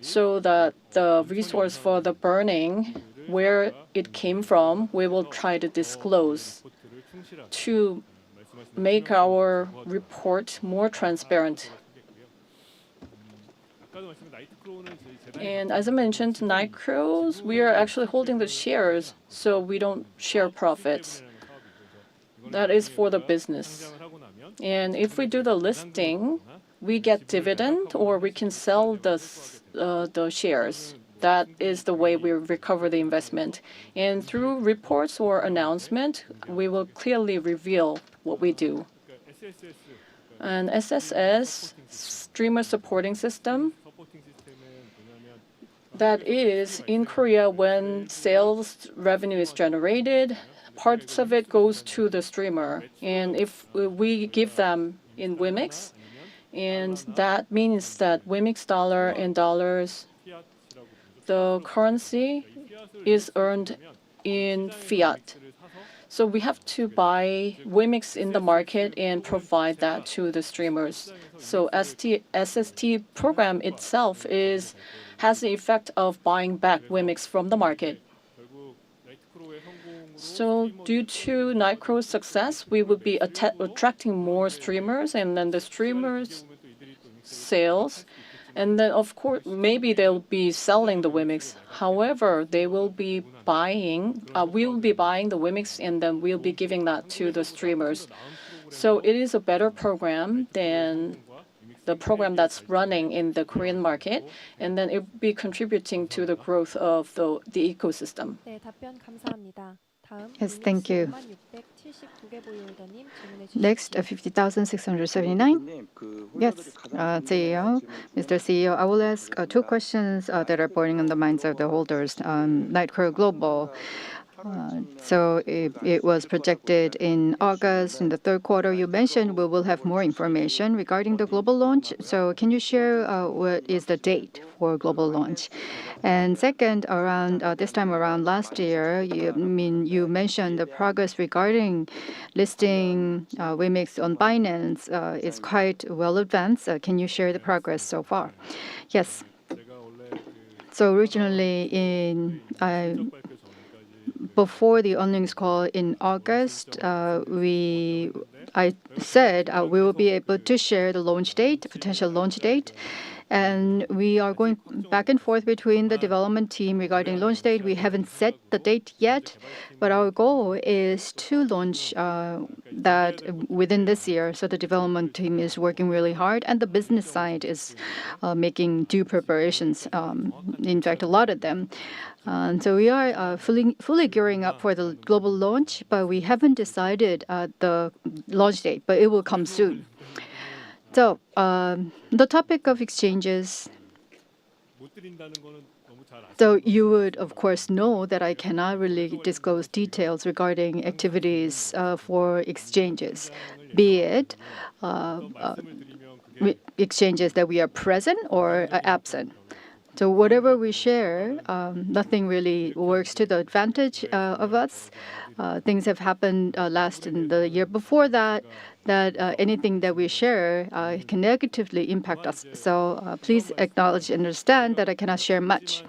C: so that the resource for the burning, where it came from, we will try to disclose to make our report more transparent. And as I mentioned, Nicros, we are actually holding the shares, so we don't share profits. That is for the business. And if we do the listing, we get dividend, or we can sell the shares. That is the way we recover the investment. And through reports or announcement, we will clearly reveal what we do. And SSS, Streamer Supporting System, that is, in Korea, when sales revenue is generated, parts of it goes to the streamer. And if we give them in WEMIX, and that means that WEMIX dollar and dollars, the currency is earned in fiat. So we have to buy WEMIX in the market and provide that to the streamers. So SST program itself has the effect of buying back WEMIX from the market. So due to Nicro's success, we would be attracting more streamers, and then the streamers' sales. And then, of course, maybe they'll be selling the WEMIX. However, we will be buying the WEMIX, and then we'll be giving that to the streamers. So it is a better program than the program that's running in the Korean market, and then it will be contributing to the growth of the ecosystem.
A: 네, 답변 감사합니다. 다음
B: Yes, thank you.
A: 672개 보유홀더님 질문해
B: Next,
A: 주십시오.
B: 50,679. Yes, CEO, Mr. CEO, I will ask two questions that are burning on the minds of the holders. Nightcrow Global. So it was projected in August, in the third quarter. You mentioned we will have more information regarding the global launch. So can you share what is the date for global launch? And second, around this time around last year, you mentioned the progress regarding listing WEMIX on Binance is quite well advanced. Can you share the progress so far? Yes. So originally before the earnings call in August, I said we will be able to share the launch date, potential launch date. And we are going back and forth between the development team regarding launch date. We haven't set the date yet, but our goal is to launch that within this year. So the development team is working really hard, and the business side is making due preparations. In fact, a lot of them. So we are fully gearing up for the global launch, but we haven't decided the launch date, but it will come soon. So the topic of exchanges, So you would, of course, know that I cannot really disclose details regarding activities for exchanges, be it exchanges that we are present or absent. So whatever we share, nothing really works to the advantage of us. Things have happened last in the year before that. That anything that we share can negatively impact us. So please acknowledge and understand that I cannot share much.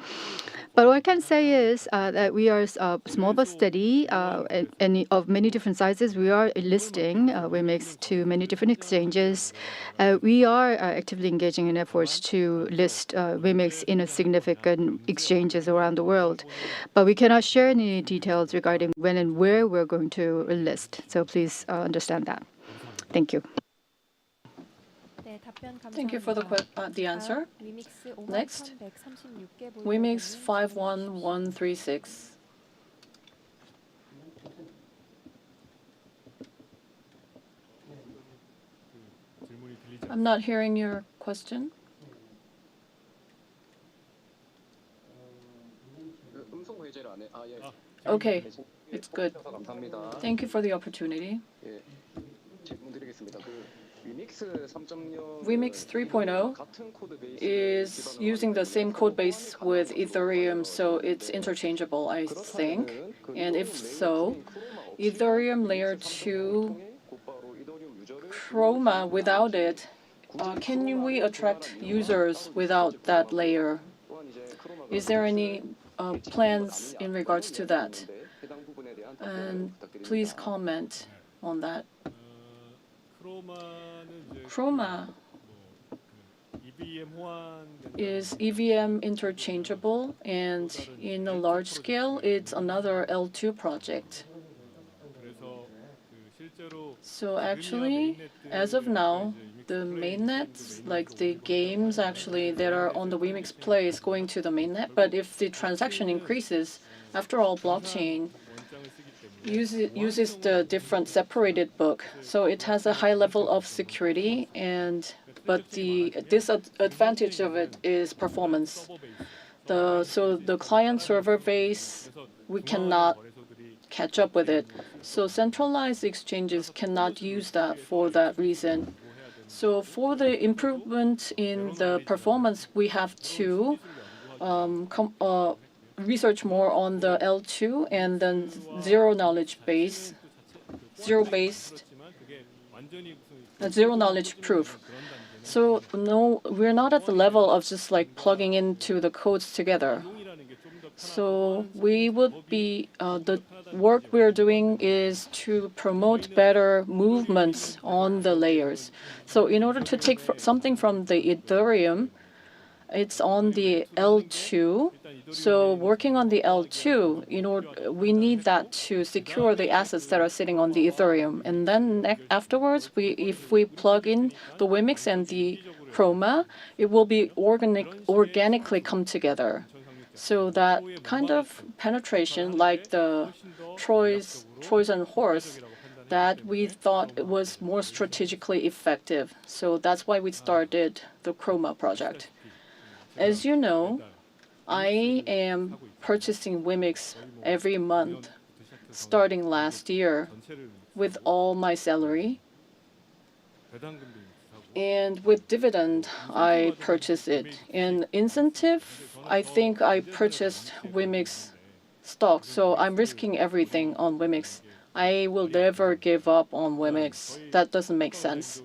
B: But what I can say is that we are small but steady, and of many different sizes. We are listing WEMIX to many different exchanges. We are actively engaging in efforts to list WEMIX in a significant exchanges around the world. But we cannot share any details regarding when and where we're going to list. So please understand that. Thank you.
A: 네, 답변
C: Thank you for
A: 감사합니다.
C: the answer.
A: 다음 위믹스
C: Next,
A: 5136개 보유자님
C: WEMIX
A: 질문해 주십시오.
C: 51136. I'm not hearing your question.
G: 음성 회제를 안 해. 아, 예.
C: Okay, it's good.
G: 감사합니다.
C: Thank you for the opportunity.
G: 예. 질문 드리겠습니다. 위믹스 3.0
C: WEMIX 3.0
G: 같은 코드 베이스
C: is using the same code base with Ethereum, so it's interchangeable, I think. And if so, Ethereum layer 2 Chroma, without it, can we attract users without that layer? Is there any plans in regards to that? And please comment on that. Chroma is EVM interchangeable, and in a large scale, it's another L2 project. So actually, as of now, the mainnet, like the games actually that are on the WEMIX Play, is going to the mainnet. But if the transaction increases, after all, blockchain uses the different separated book, so it has a high level of security. But the disadvantage of it is performance. So the client server base, we cannot catch up with it. So centralized exchanges cannot use that for that reason. So for the improvement in the performance, we have to research more on the L2 and then zero knowledge proof. So no, we're not at the level of just like plugging into the codes together. So we would be, the work we're doing is to promote better movements on the layers. So in order to take something from the Ethereum, it's on the L2. So working on the L2, we need that to secure the assets that are sitting on the Ethereum. And then afterwards, if we plug in the WEMIX and the Chroma, it will be organically come together. So that kind of penetration, like the Trojan horse, that we thought it was more strategically effective. So that's why we started the Chroma project. As you know, I am purchasing WEMIX every month, starting last year, with all my salary. And with dividend, I purchase it. In incentive, I think I purchased WEMIX stock, so I'm risking everything on WEMIX. I will never give up on WEMIX. That doesn't make sense.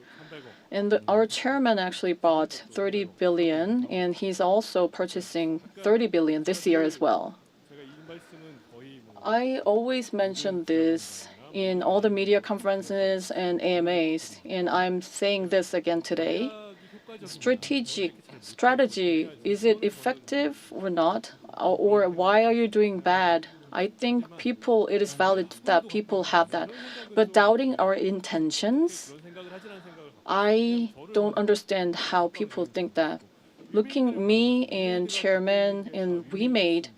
C: And our chairman actually bought 30 billion, and he's also purchasing 30 billion this year as well. I always mention this in all the media conferences and AMAs, and I'm saying this again today. Strategy, is it effective or not? Or why are you doing bad? I think it is valid that people have that. But doubting our intentions, I don't understand how people think that. Looking me and chairman and WeMade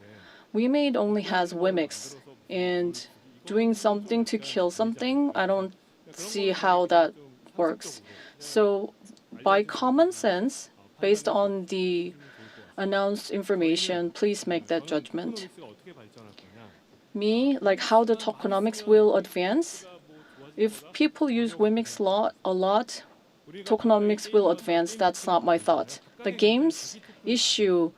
C: only has WEMIX, and doing something to kill something, I don't see how that works. So by common sense, based on the announced information, please make that judgment. Me, like how the tokenomics will advance. If people use WEMIX a lot, tokenomics will advance. That's not my thought. The games issue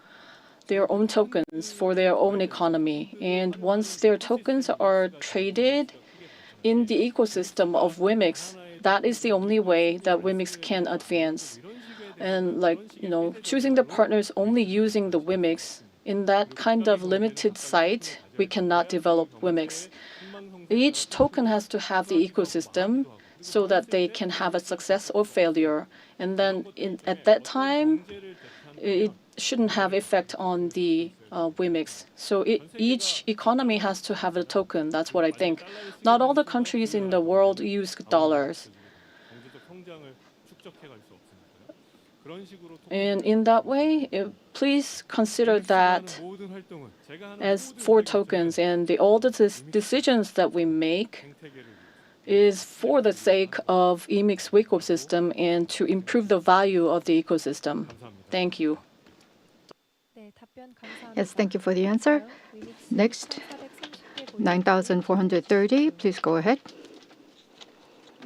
C: their own tokens for their own economy, and once their tokens are traded in the ecosystem of WEMIX, that is the only way that WEMIX can advance. And choosing the partners only using the WEMIX, in that kind of limited site, we cannot develop WEMIX. Each token has to have the ecosystem so that they can have a success or failure. And then at that time, it shouldn't have effect on the WEMIX. So each economy has to have a token. That's what I think. Not all the countries in the world use dollars. And in that way, please consider that as 4 tokens, and all the decisions that we make is for the sake of WEMIX ecosystem and to improve the value of the ecosystem. Thank you.
A: 네, 답변 감사합니다.
B: Yes, thank you for the answer.
A: WEMIX
B: Next,
A: 1430
B: 9,430. Please go ahead.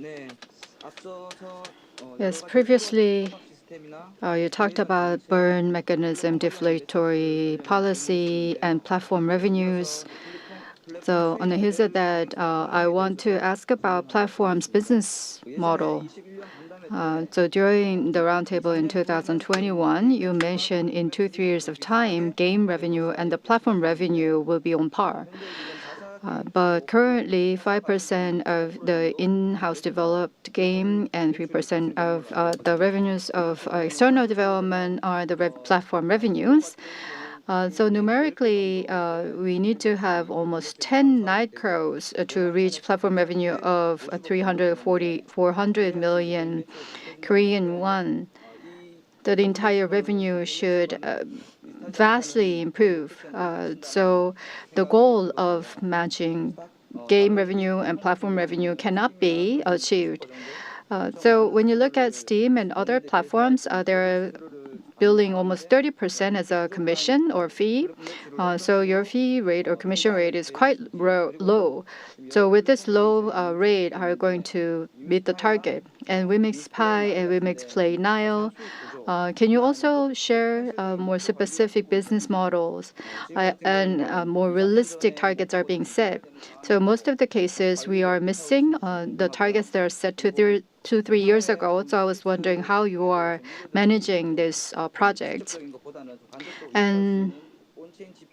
D: 네, 앞서서
B: Yes, previously you talked about burn mechanism, deflatory policy, and platform revenues. So on the heels of that, I want to ask about platform's business model. So during the roundtable in 2021, you mentioned in 2-3 years of time, game revenue and the platform revenue will be on par. But currently, 5% of the in-house developed game and 3% of the revenues of external development are the platform revenues. So numerically, we need to have almost 10 night crows to reach platform revenue of 400 million Korean won. The entire revenue should vastly improve. So the goal of matching game revenue and platform revenue cannot be achieved. So when you look at Steam and other platforms, they're billing almost 30% as a commission or fee. So your fee rate or commission rate is quite low. So with this low rate, are you going to meet the target? And WEMIX Pi and WEMIX Play Nile, can you also share more specific business models and more realistic targets are being set? So most of the cases we are missing the targets that are set 2-3 years ago. So I was wondering how you are managing this project. And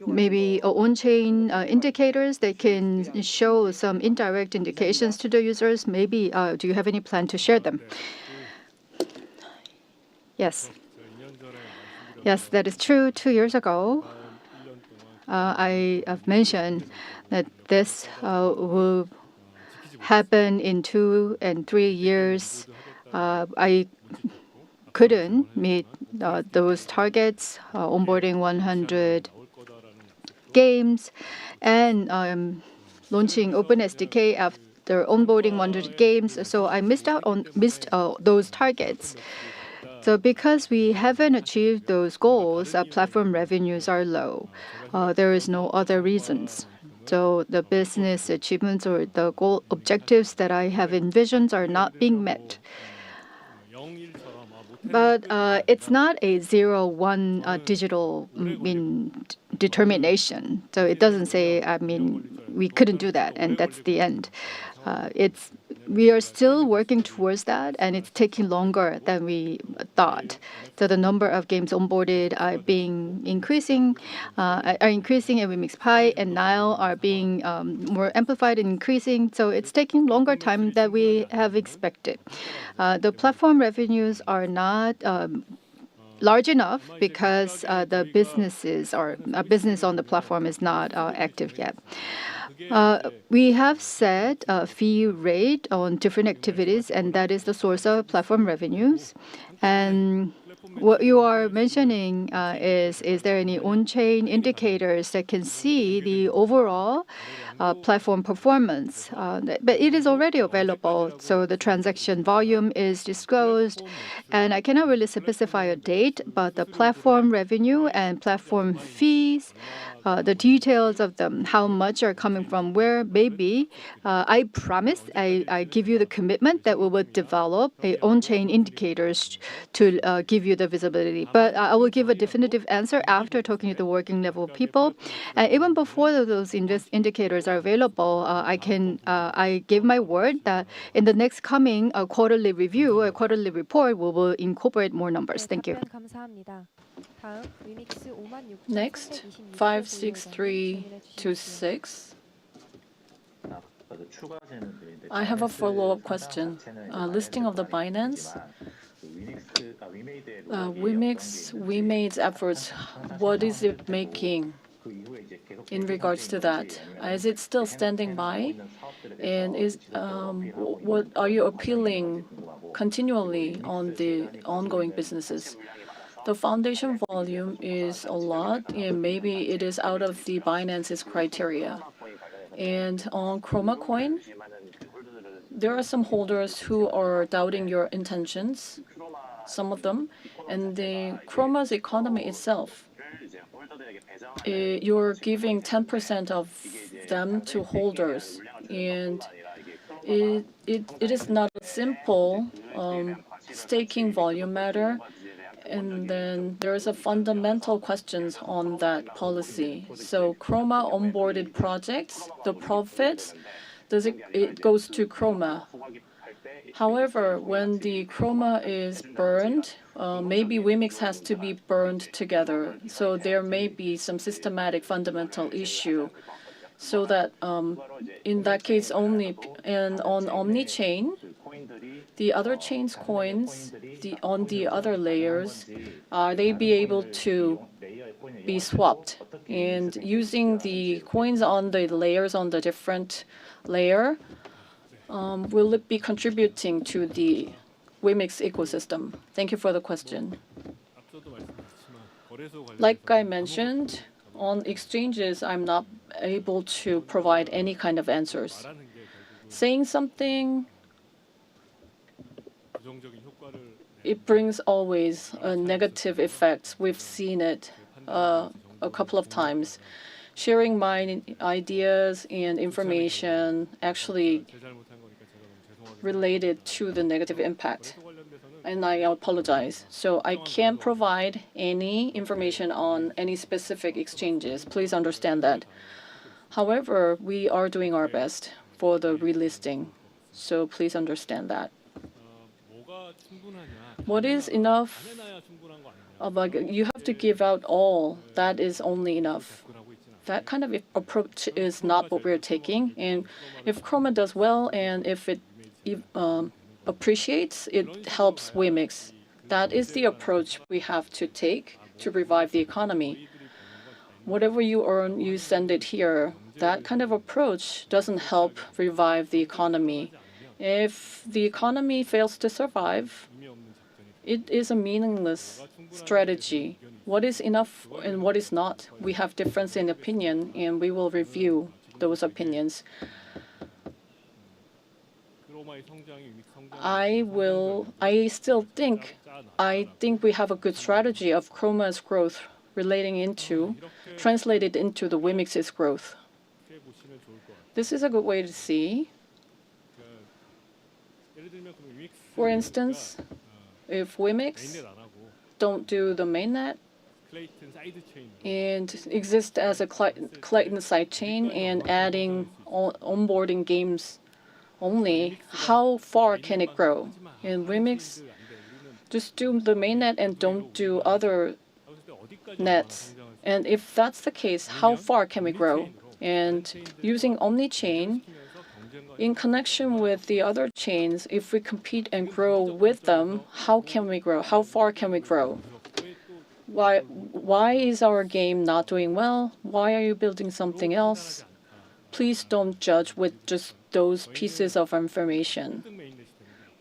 B: maybe on-chain indicators that can show some indirect indications to the users. Maybe do you have any plan to share them? Yes. Yes, that is true. 2 years ago, I have mentioned that this will happen in 2 and 3 years. I couldn't meet those targets, onboarding 100 games and launching Open SDK after onboarding 100 games. So I missed those targets. So because we haven't achieved those goals, platform revenues are low. There is no other reasons. So the business achievements or the goal objectives that I have envisioned are not being met. But it's not a 0-1 digital determination. So it doesn't say, we couldn't do that, and that's the end. We are still working towards that, and it's taking longer than we thought. So the number of games onboarded are increasing, and WEMIX Pi and Nile are being more amplified and increasing. So it's taking longer time than we have expected. The platform revenues are not large enough because the business on the platform is not active yet. We have set a fee rate on different activities, and that is the source of platform revenues. And what you are mentioning is there any on-chain indicators that can see the overall platform performance? But it is already available, so the transaction volume is disclosed, and I cannot really specify a date, but the platform revenue and platform fees, the details of them, how much are coming from where, maybe. I promise, I give you the commitment that we will develop a on-chain indicators to give you the visibility. But I will give a definitive answer after talking to the working level people. Even before those indicators are available, I give my word that in the next coming quarterly review, a quarterly report, we will incorporate more numbers.
A: 네,
B: Thank you.
A: 답변 감사합니다. 다음 위믹스
C: Next,
A: 56,326호 보유자님 질문해 주십시오.
C: 56326. I have a follow-up question. Listing of the Binance, WEMIX efforts, what is it making in regards to that? Is it still standing by? And what are you appealing continually on the ongoing businesses? The foundation volume is a lot, and maybe it is out of the Binance's criteria. And on Chroma Coin, there are some holders who are doubting your intentions, some of them, and the Chroma's economy itself. You're giving 10% of them to holders, and it is not a simple staking volume matter. And then there's a fundamental questions on that policy. So Chroma onboarded projects, the profits, it goes to Chroma. However, when the Chroma is burned, maybe WEMIX has to be burned together. So there may be some systematic fundamental issue. So that in that case only, and on Omni-chain, the other chains coins on the other layers, they be able to be swapped. And using the coins on the layers on the different layer, will it be contributing to the WEMIX ecosystem? Thank you for the question. Like I mentioned, on exchanges, I'm not able to provide any kind of answers. Saying something, it brings always a negative effect. We've seen it a couple of times. Sharing my ideas and information actually related to the negative impact. And I apologize. So I can't provide any information on any specific exchanges. Please understand that. However, we are doing our best for the relisting. So please understand that. What is enough? Like you have to give out all. That is only enough. That kind of approach is not what we're taking. And if Chroma does well and if it appreciates, it helps WEMIX. That is the approach we have to take to revive the economy. Whatever you earn, you send it here. That kind of approach doesn't help revive the economy. If the economy fails to survive, it is a meaningless strategy. What is enough and what is not? We have difference in opinion, and we will review those opinions. I think we have a good strategy of Chroma's growth translated into the WEMIX's growth. This is a good way to see. For instance, if WEMIX don't do the mainnet and exist as a Clayton sidechain and adding onboarding games only, how far can it grow? And WEMIX just do the mainnet and don't do other nets. And if that's the case, how far can we grow? And using Omni-chain, in connection with the other chains, if we compete and grow with them, how can we grow? How far can we grow? Why is our game not doing well? Why are you building something else? Please don't judge with just those pieces of information.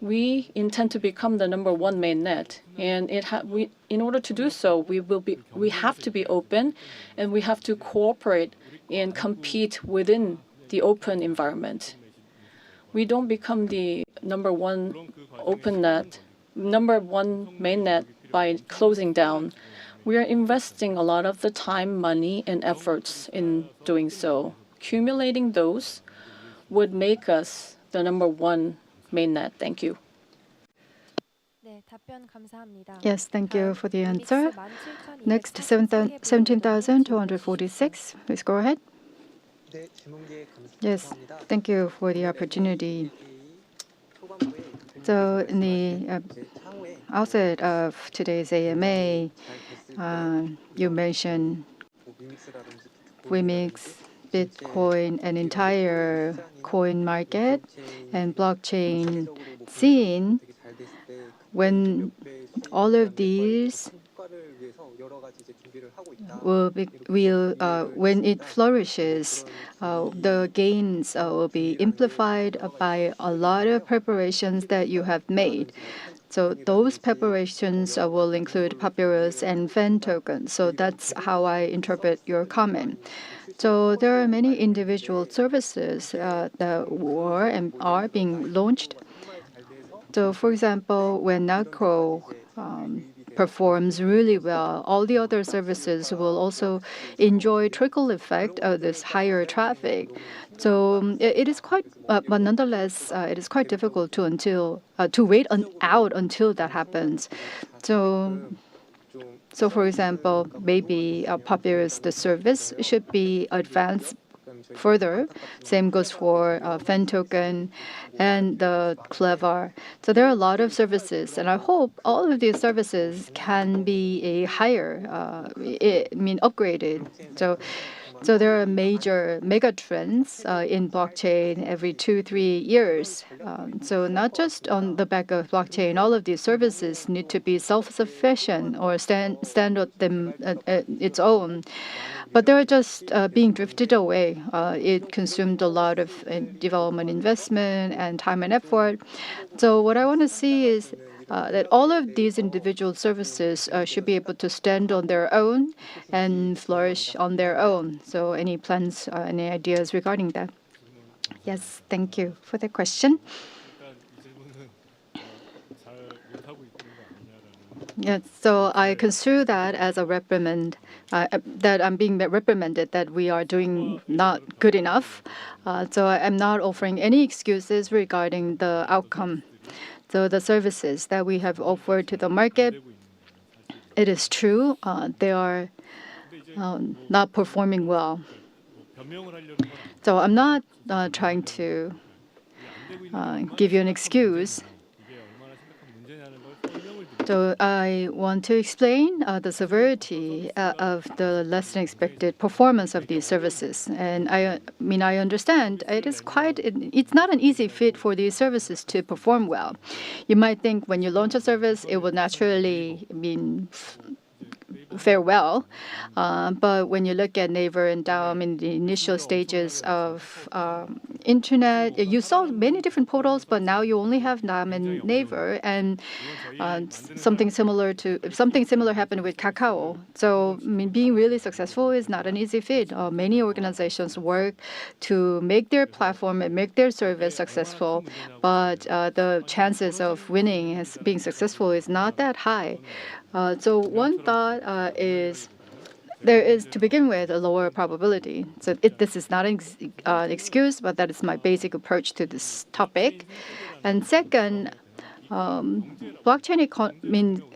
C: we intend to become the number one mainnet, and in order to do so, we have to be open, and we have to cooperate and compete within the open environment. We don't become the number one mainnet by closing down. We are investing a lot of the time, money, and efforts in doing so. Accumulating those would make us the number one mainnet. Thank you.
A: 네, 답변 감사합니다.
B: Yes, thank you for the
A: 위믹스
B: answer.
A: 17,243
B: Next,
A: 개 분들께
B: 17,246. Please go ahead.
D: 네, 질문 기회
B: Yes,
D: 감사합니다.
B: thank you for the opportunity.
D: 이 초반부에
B: So in the
D: 이제 향후에
B: outset of today's AMA, you mentioned
D: 위믹스라든지
B: WEMIX, Bitcoin, and entire coin market and blockchain scene.
D: 되게 잘 됐을 때
B: When all of these
D: 효과를 위해서 여러 가지 이제 준비를 하고 있다.
B: when it flourishes, the gains will be amplified by a lot of preparations that you have made. So those preparations will include papyrus and fan tokens. So that's how I interpret your comment. So there are many individual services that were and are being launched. So for example, when Nacro performs really well, all the other services will also enjoy trickle effect of this higher traffic. So it is quite, but nonetheless, it is quite difficult to wait out until that happens. So for example, maybe Papyrus, the service should be advanced further. Same goes for fan token and the Clever. So there are a lot of services, and I hope all of these services can be a higher, upgraded. So there are major mega trends in blockchain every 2-3 years. So not just on the back of blockchain, all of these services need to be self-sufficient or stand on them its own. But they're just being drifted away. It consumed a lot of development investment and time and effort. So what I want to see is that all of these individual services should be able to stand on their own and flourish on their own. So any plans, any ideas regarding that? Yes, thank you for the question. Yes, so I construe that as a reprimand, that I'm being reprimanded that we are doing not good enough. So I'm not offering any excuses regarding the outcome. So the services that we have offered to the market, it is true, they are not performing well. So I'm not trying to give you an excuse. So I want to explain the severity of the less than expected performance of these services. And I understand it's not an easy fit for these services to perform well. You might think when you launch a service, it will naturally fare well. But when you look at Naver and Daum in the initial stages of internet, you saw many different portals, but now you only have Daum and Naver, and something similar happened with Kakao. So being really successful is not an easy feat. Many organizations work to make their platform and make their service successful, but the chances of winning as being successful is not that high. So one thought is there is, to begin with, a lower probability. So this is not an excuse, but that is my basic approach to this topic. And second, blockchain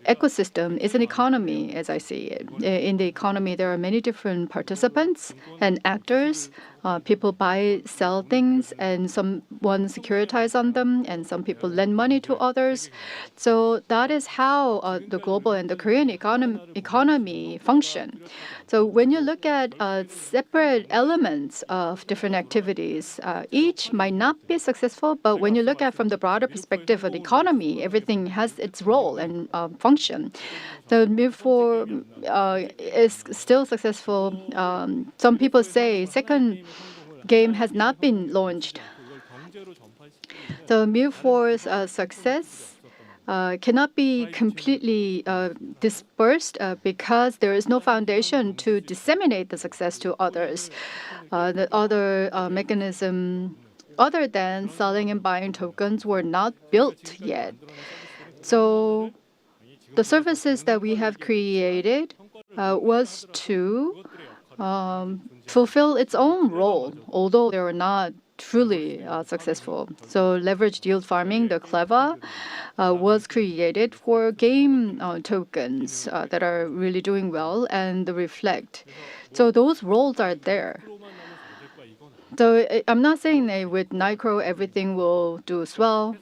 B: ecosystem is an economy, as I see it. In the economy, there are many different participants and actors. People buy, sell things, and someone securitize on them, and some people lend money to others. So that is how the global and the Korean economy function. So when you look at separate elements of different activities, each might not be successful, but when you look at from the broader perspective of the economy, everything has its role and function. So before is still successful. Some people say second game has not been launched. So MIR4's success cannot be completely dispersed because there is no foundation to disseminate the success to others. The other mechanism other than selling and buying tokens were not built yet. So the services that we have created was to fulfill its own role, although they were not truly successful. So leveraged yield farming, the clever, was created for game tokens that are really doing well and the reflect. So those roles are there. So I'm not saying that with Nitro everything will do as well,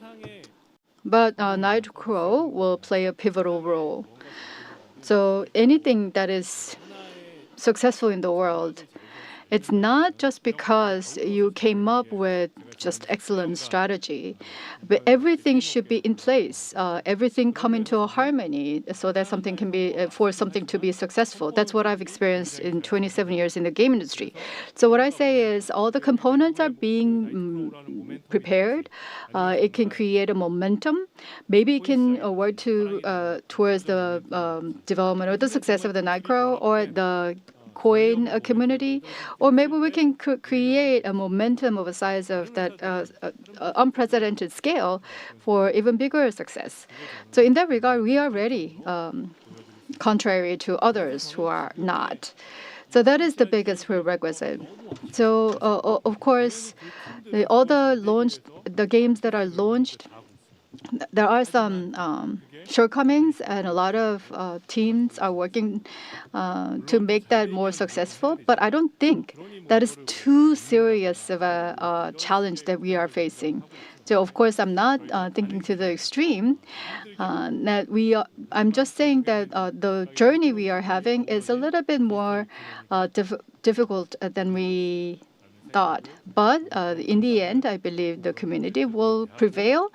B: but Nitro will play a pivotal role. So anything that is successful in the world, it's not just because you came up with just excellent strategy, but everything should be in place. Everything come into a harmony so that something can be for something to be successful. That's what I've experienced in 27 years in the game industry. So what I say is all the components are being prepared. It can create a momentum. Maybe it can work towards the development or the success of the Nitro or the coin community, or maybe we can create a momentum of a size of that unprecedented scale for even bigger success. So in that regard, we are ready, contrary to others who are not. So that is the biggest prerequisite. So of course, the games that are launched, there are some shortcomings, and a lot of teams are working to make that more successful. But I don't think that is too serious of a challenge that we are facing. So of course, I'm not thinking to the extreme. I'm just saying that the journey we are having is a little bit more difficult than we thought. But in the end, I believe the community will prevail.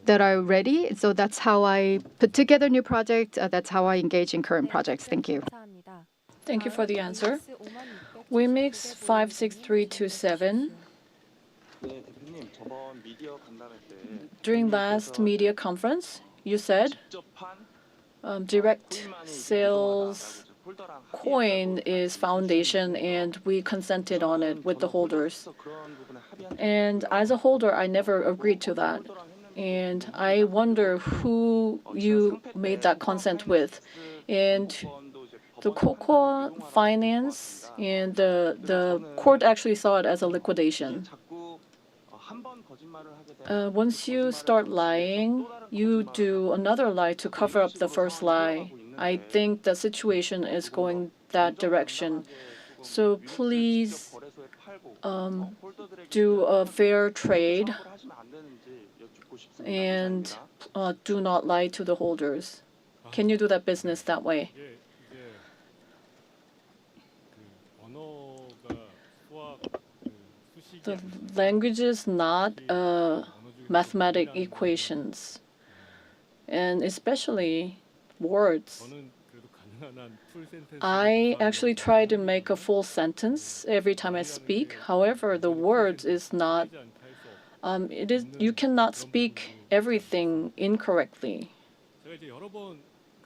B: That are ready. So that's how I put together new projects. That's how I engage in current projects. Thank you.
A: 감사합니다.
C: Thank you for the answer.
A: WEMIX
C: WEMIX 56327.
F: 네, 대표님 저번 미디어 간담회 때
C: During last media conference, you said direct sales coin is foundation and we consented on it with the holders. And as a holder, I never agreed to that. And I wonder who you made that consent with. And the Cocoa Finance and the court actually saw it as a liquidation. Once you start lying, you do another lie to cover up the first lie. I think the situation is going that direction. So please do a fair trade and do not lie to the holders. Can you do that business that way? The language is not mathematic equations, and especially words. I actually try to make a full sentence every time I speak. However, the words is not. You cannot speak everything incorrectly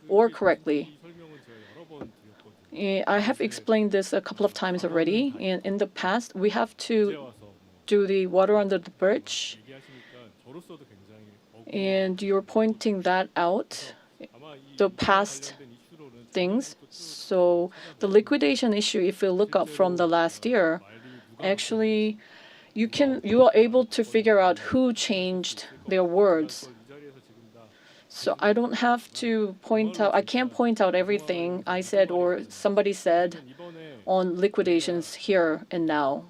C: or correctly. I have explained this a couple of times already. In the past, we have to do the water under the bridge, and you're pointing that out, the past things. So the liquidation issue, if you look up from the last year, actually, you are able to figure out who changed their words. So I don't have to point out. I can't point out everything I said or somebody said on liquidations here and now.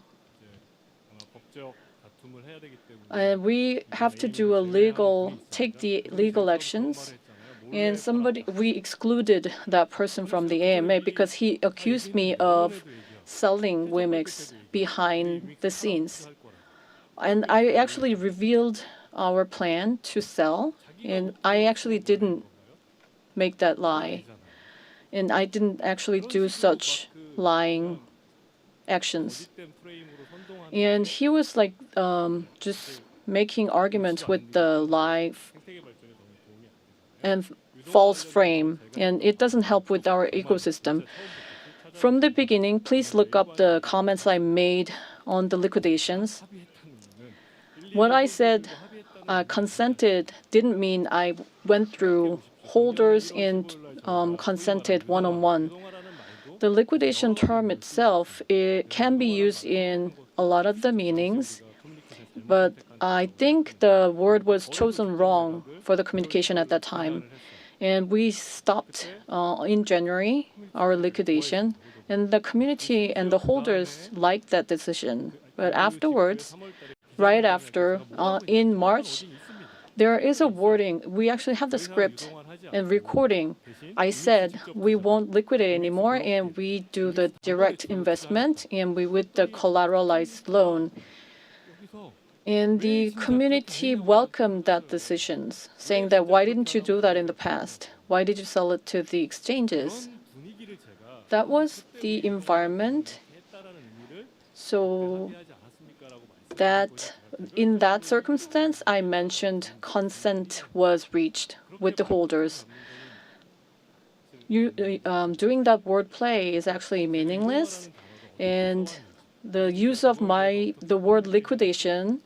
C: We have to take the legal actions. And we excluded that person from the AMA because he accused me of selling WEMIX behind the scenes. And I actually revealed our plan to sell, and I actually didn't make that lie. And I didn't actually do such lying actions. And he was like just making arguments with the live and false frame, and it doesn't help with our ecosystem. From the beginning, please look up the comments I made on the liquidations. What I said consented didn't mean I went through holders and consented one-on-one. The liquidation term itself, it can be used in a lot of the meanings, but I think the word was chosen wrong for the communication at that time. And we stopped in January our liquidation, and the community and the holders liked that decision. But afterwards, right after, in March, there is a wording. We actually have the script and recording. I said we won't liquidate anymore, and we do the direct investment, and we with the collateralized loan. And the community welcomed that decisions, saying that why didn't you do that in the past? Why did you sell it to the exchanges? That was the environment. So that in that circumstance, I mentioned consent was reached with the holders. Doing that wordplay is actually meaningless, and the use of the word liquidation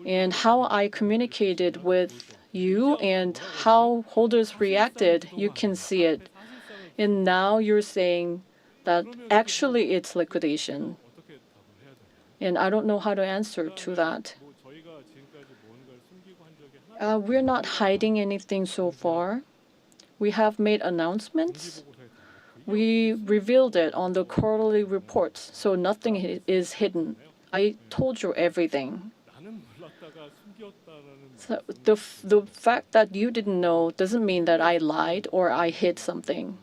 C: and how I communicated with you and how holders reacted, you can see it. And now you're saying that actually it's liquidation. And I don't know how to answer to that. We're not hiding anything so far. We have made announcements. We revealed it on the quarterly reports, so nothing is hidden. I told you everything. So the fact that you didn't know doesn't mean that I lied or I hid something.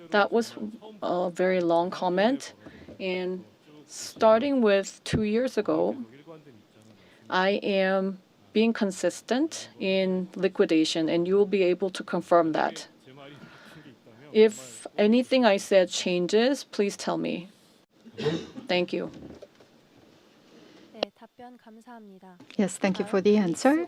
C: That was a very long comment. And starting with 2 years ago, I am being consistent in liquidation, and you will be able to confirm that. If anything I said changes, please tell me. Thank you.
A: 네, 답변 감사합니다.
B: Yes, thank you for the answer.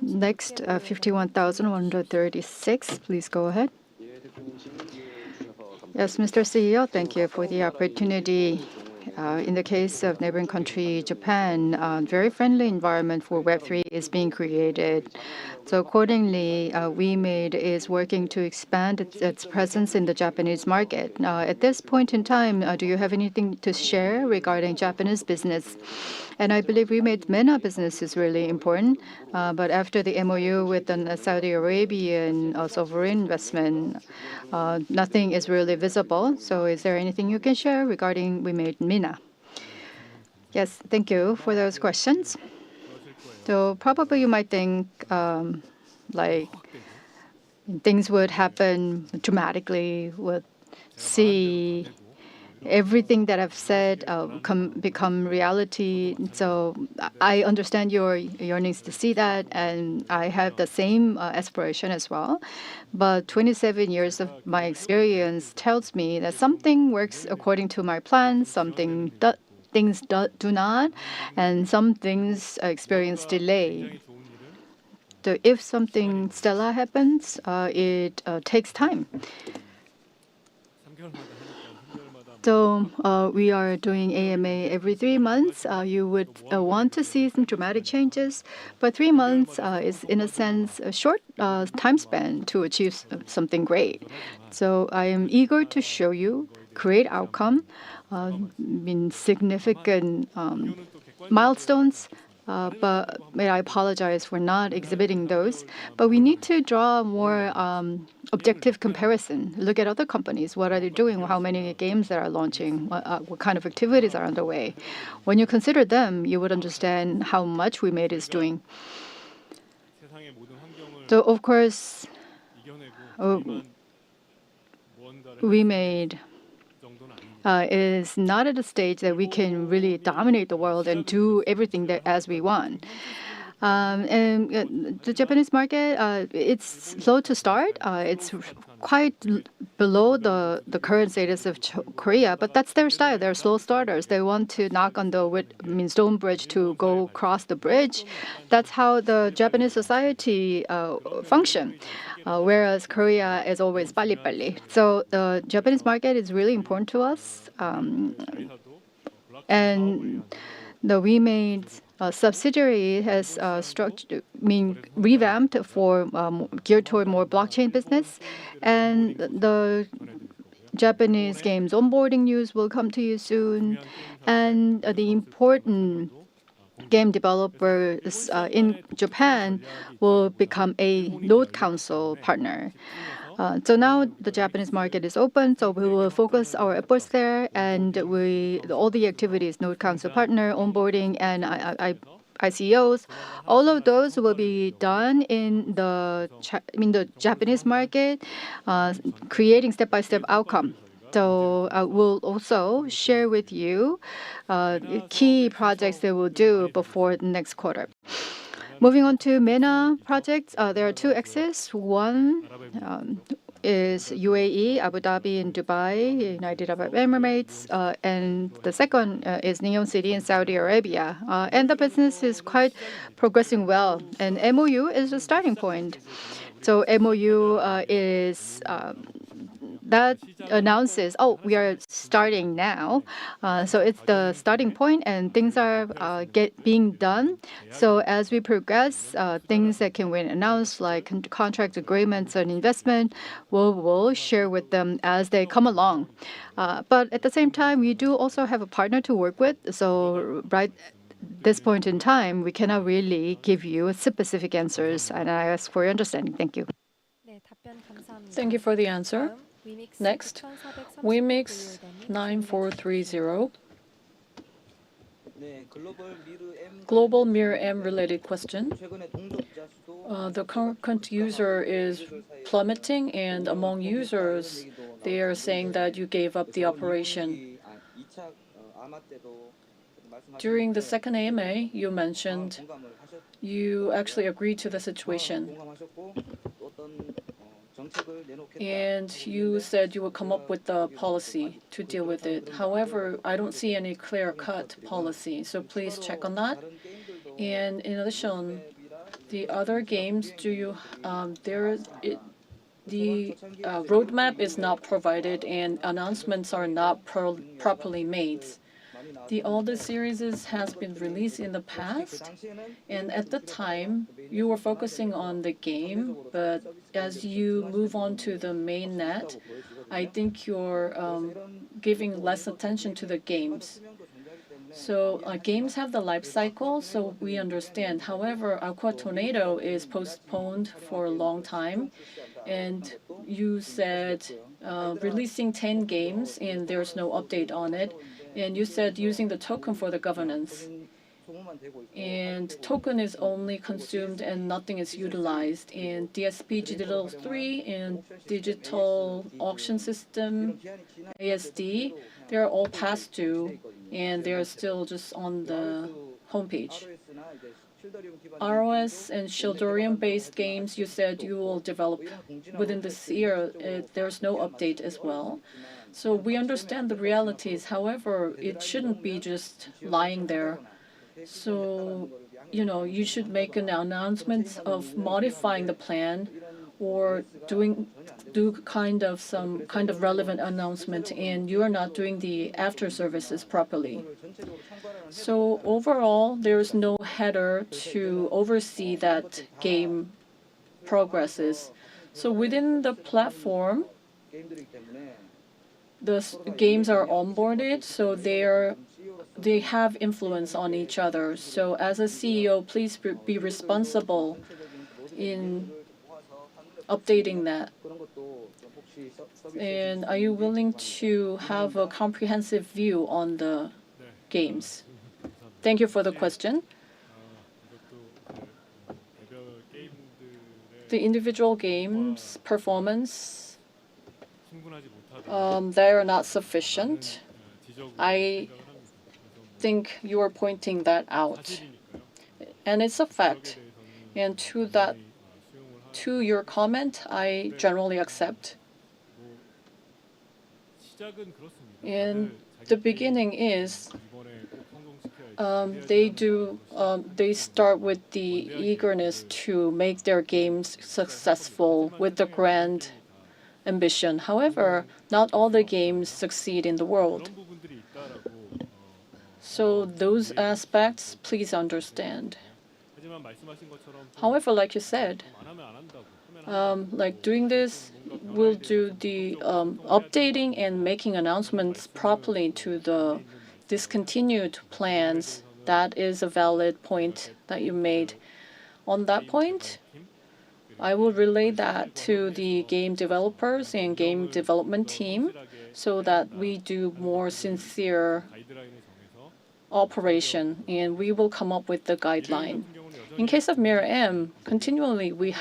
A: 51,136
B: Next,
A: 개로
B: 51,136. Please go ahead.
G: 예, 대표님 질문 기회 주셔서 감사합니다.
B: Yes, Mr. CEO, thank you for the opportunity. In the case of neighboring country Japan, a very friendly environment for Web3 is being created. So accordingly, WeMade is working to expand its presence in the Japanese market. At this point in time, do you have anything to share regarding Japanese business? And I believe WeMade MENA business is really important. But after the MOU with the Saudi Arabian sovereign investment, nothing is really visible. So is there anything you can share regarding WeMade MENA? Yes, thank you for those questions. So probably you might think like things would happen dramatically, would see everything that I've said become reality. So I understand your yearnings to see that, and I have the same aspiration as well. But 27 years of my experience tells me that something works according to my plan, things do not, and some things experience delay. So if something stellar happens, it takes time. So we are doing AMA every 3 months. You would want to see some dramatic changes, but 3 months is, in a sense, a short time span to achieve something great. So I am eager to show you great outcome, significant milestones. But I apologize for not exhibiting those. But we need to draw more objective comparison. Look at other companies. What are they doing? How many games they are launching? What kind of activities are underway? When you consider them, you would understand how much WeMade is doing. So of course, WeMade is not at a stage that we can really dominate the world and do everything as we want. And the Japanese market, it's slow to start. It's quite below the current status of Korea, but that's their style. They're slow starters. They want to knock on the stone bridge to go across the bridge. That's how the Japanese society function. Whereas Korea is always 빨리빨리. So the Japanese market is really important to us. And the WeMade subsidiary has revamped for geared toward more blockchain business, and the Japanese games onboarding news will come to you soon, and the important game developers in Japan will become a node council partner. So now the Japanese market is open, so we will focus our efforts there, and all the activities, node council partner, onboarding, and ICOs, all of those will be done in the Japanese market, creating step-by-step outcome. So we'll also share with you key projects that we'll do before the next quarter. Moving on to MENA projects, there are two axes. One is UAE, Abu Dhabi, and Dubai, United Arab Emirates, and the second is Neom City in Saudi Arabia. And the business is quite progressing well, and MOU is the starting point. So MOU is that announces, oh, we are starting now. So it's the starting point, and things are being done. So as we progress, things that can be announced, like contract agreements and investment, we'll share with them as they come along. But at the same time, we do also have a partner to work with. So right at this point in time, we cannot really give you specific answers, and I ask for your understanding. Thank you.
A: 네, 답변 감사합니다.
C: Thank you for the answer.
A: 다음 위믹스
C: Next,
A: 9430
C: WEMIX
A: 고려대님
C: 9430.
F: 네,
C: Global Mirror M related question.
F: 최근에 동접자 수도
C: The current user is plummeting, and among users, they are saying that you gave up the operation.
F: 2차 아마 때도
C: During the second AMA, you mentioned you actually agreed to the situation,
F: 공감하셨고 어떤 정책을 내놓겠다.
C: and you said you would come up with a policy to deal with it. However, I don't see any clear-cut policy, so please check on that. And in addition, the other games, the roadmap is not provided and announcements are not properly made. The older series has been released in the past, and at the time, you were focusing on the game, but as you move on to the main net, I think you're giving less attention to the games. So games have the life cycle, so we understand. However, Aqua Tornado is postponed for a long time, and you said releasing 10 games and there's no update on it. And you said using the token for the governance. And token is only consumed and nothing is utilized. And DSP Digital 3 and Digital Auction System, ASD, they're all past due, and they're still just on the homepage. ROS and Shieldorium-based games, you said you will develop within this year. There's no update as well. So we understand the realities. However, it shouldn't be just lying there. So, you should make an announcement of modifying the plan or do some kind of relevant announcement, and you are not doing the after services properly. So overall, there is no header to oversee that game progresses. So within the platform, the games are onboarded, so they have influence on each other. So as a CEO, please be responsible in updating that. And are you willing to have a comprehensive view on the games? Thank you for the question. The individual games performance, they are not sufficient. I think you are pointing that out. and it's a fact. And to your comment, I generally accept. And the beginning is they start with the eagerness to make their games successful with the grand ambition. However, not all the games succeed in the world. So those aspects, please understand. However, like you said, like doing this, we'll do the updating and making announcements properly to the discontinued plans. That is a valid point that you made. On that point, I will relay that to the game developers and game development team so that we do more sincere operation, and we will come up with the guideline. In case of Mirror M, continually we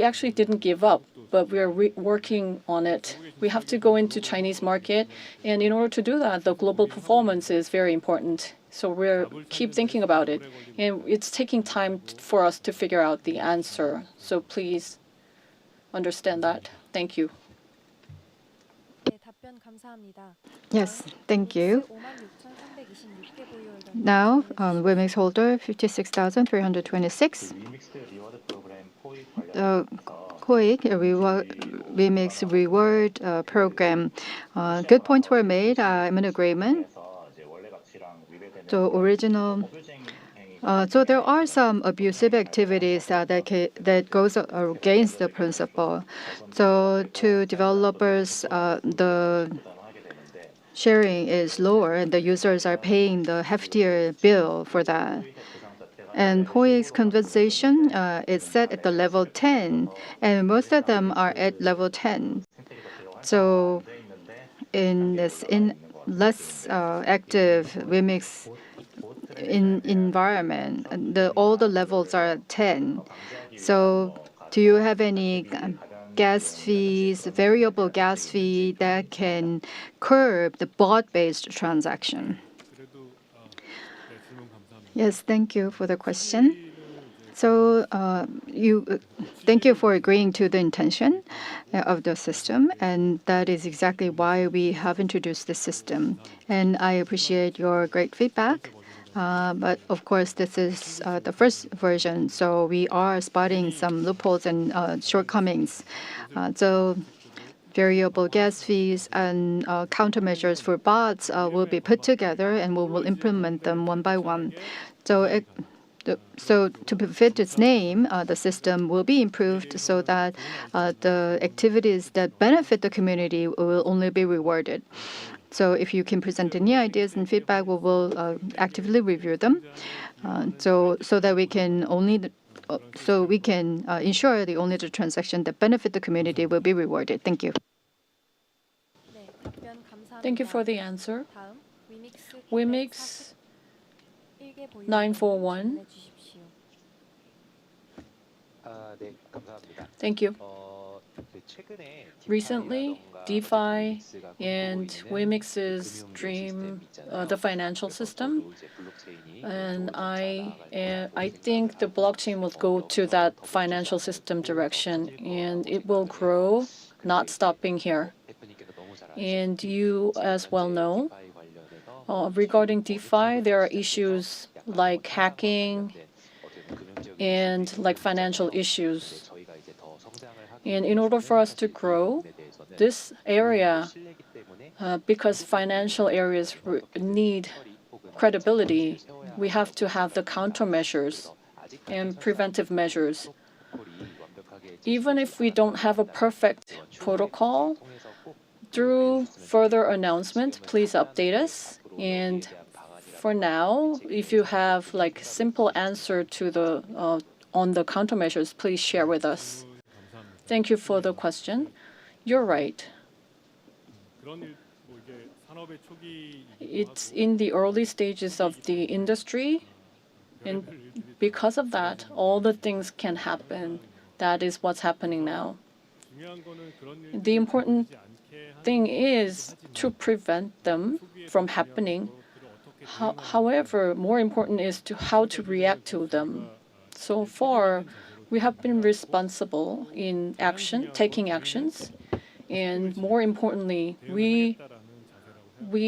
C: actually didn't give up, but we are working on it. We have to go into Chinese market, and in order to do that, the global performance is very important. So we're keep thinking about it, and it's taking time for us to figure out the answer. So please understand that. Thank you.
A: 네, 답변 감사합니다.
B: Yes, thank you.
A: WEMIX 56,326개 보유홀더
B: Now, WEMIX holder 56,326.
G: 위믹스 리워드 프로그램 포획 관련
B: The COIC WEMIX reward program. Good points were made. I'm in agreement.
G: 에서 이제 원래 가치랑 위배되는
B: So original.
G: 법유쟁 행위
B: So there are some abusive activities that goes against the principle. So to developers, the
G: 부담하게 되는데
B: sharing is lower, and the users are paying the heftier bill for that.
G: 부상 사태가
B: And POE's compensation is set at the level 10, and most of them are at level 10.
G: 생태계가 필요할
B: So
G: 돼 있는데
B: in this less active WEMIX environment, all the levels are at 10. So do you have any gas fees, variable gas fee that can curb the bot-based transaction? Yes, thank you for the question. So thank you for agreeing to the intention of the system, and that is exactly why we have introduced this system. And I appreciate your great feedback. But of course, this is the first version, so we are spotting some loopholes and shortcomings. So variable gas fees and countermeasures for bots will be put together, and we will implement them one by one. So to befit its name, the system will be improved so that the activities that benefit the community will only be rewarded. So if you can present any ideas and feedback, we will actively review them, so that we can ensure that only the transaction that benefit the community will be rewarded. Thank you.
A: 네, 답변 감사합니다.
C: Thank you for the answer.
A: 다음
C: WEMIX
A: 941개 보유홀더
C: 941.
A: 질문해 주십시오.
E: 네, 감사합니다.
C: Thank you.
E: 최근에
C: Recently, DeFi and WEMIX's dream, the financial system, and I think the blockchain will go to that financial system direction, and it will grow, not stopping here. And you as well know, regarding DeFi, there are issues like hacking and like financial issues. And in order for us to grow this area, because financial areas need credibility, we have to have the countermeasures and preventive measures. Even if we don't have a perfect protocol, through further announcement, please update us. And for now, if you have like simple answer to the on the countermeasures, please share with us. Thank you for the question. You're right. It's in the early stages of the industry, and because of that, all the things can happen. That is what's happening now. The important thing is to prevent them from happening. However, more important is to how to react to them. So far, we have been responsible in taking actions, and more importantly, we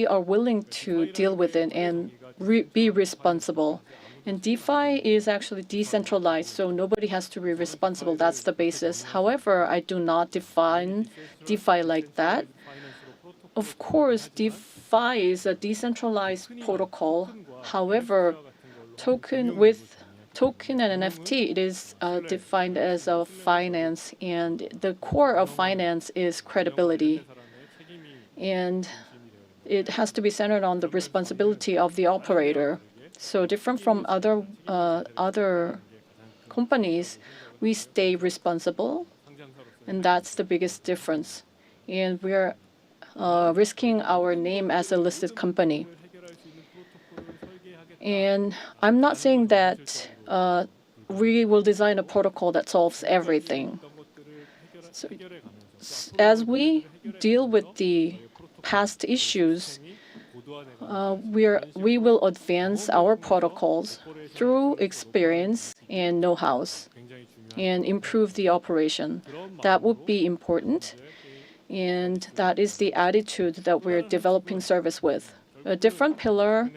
C: are willing to deal with it and be responsible. And DeFi is actually decentralized, so nobody has to be responsible. That's the basis. However, I do not define DeFi like that. Of course, DeFi is a decentralized protocol. However, token and NFT, it is defined as a finance, and the core of finance is credibility. And it has to be centered on the responsibility of the operator. So different from other companies, we stay responsible, and that's the biggest difference. And we are risking our name as a listed company. And I'm not saying that we will design a protocol that solves everything. So, as we deal with the past issues, we will advance our protocols through experience and know-hows and improve the operation. That would be important, and that is the attitude that we're developing service with. A different pillar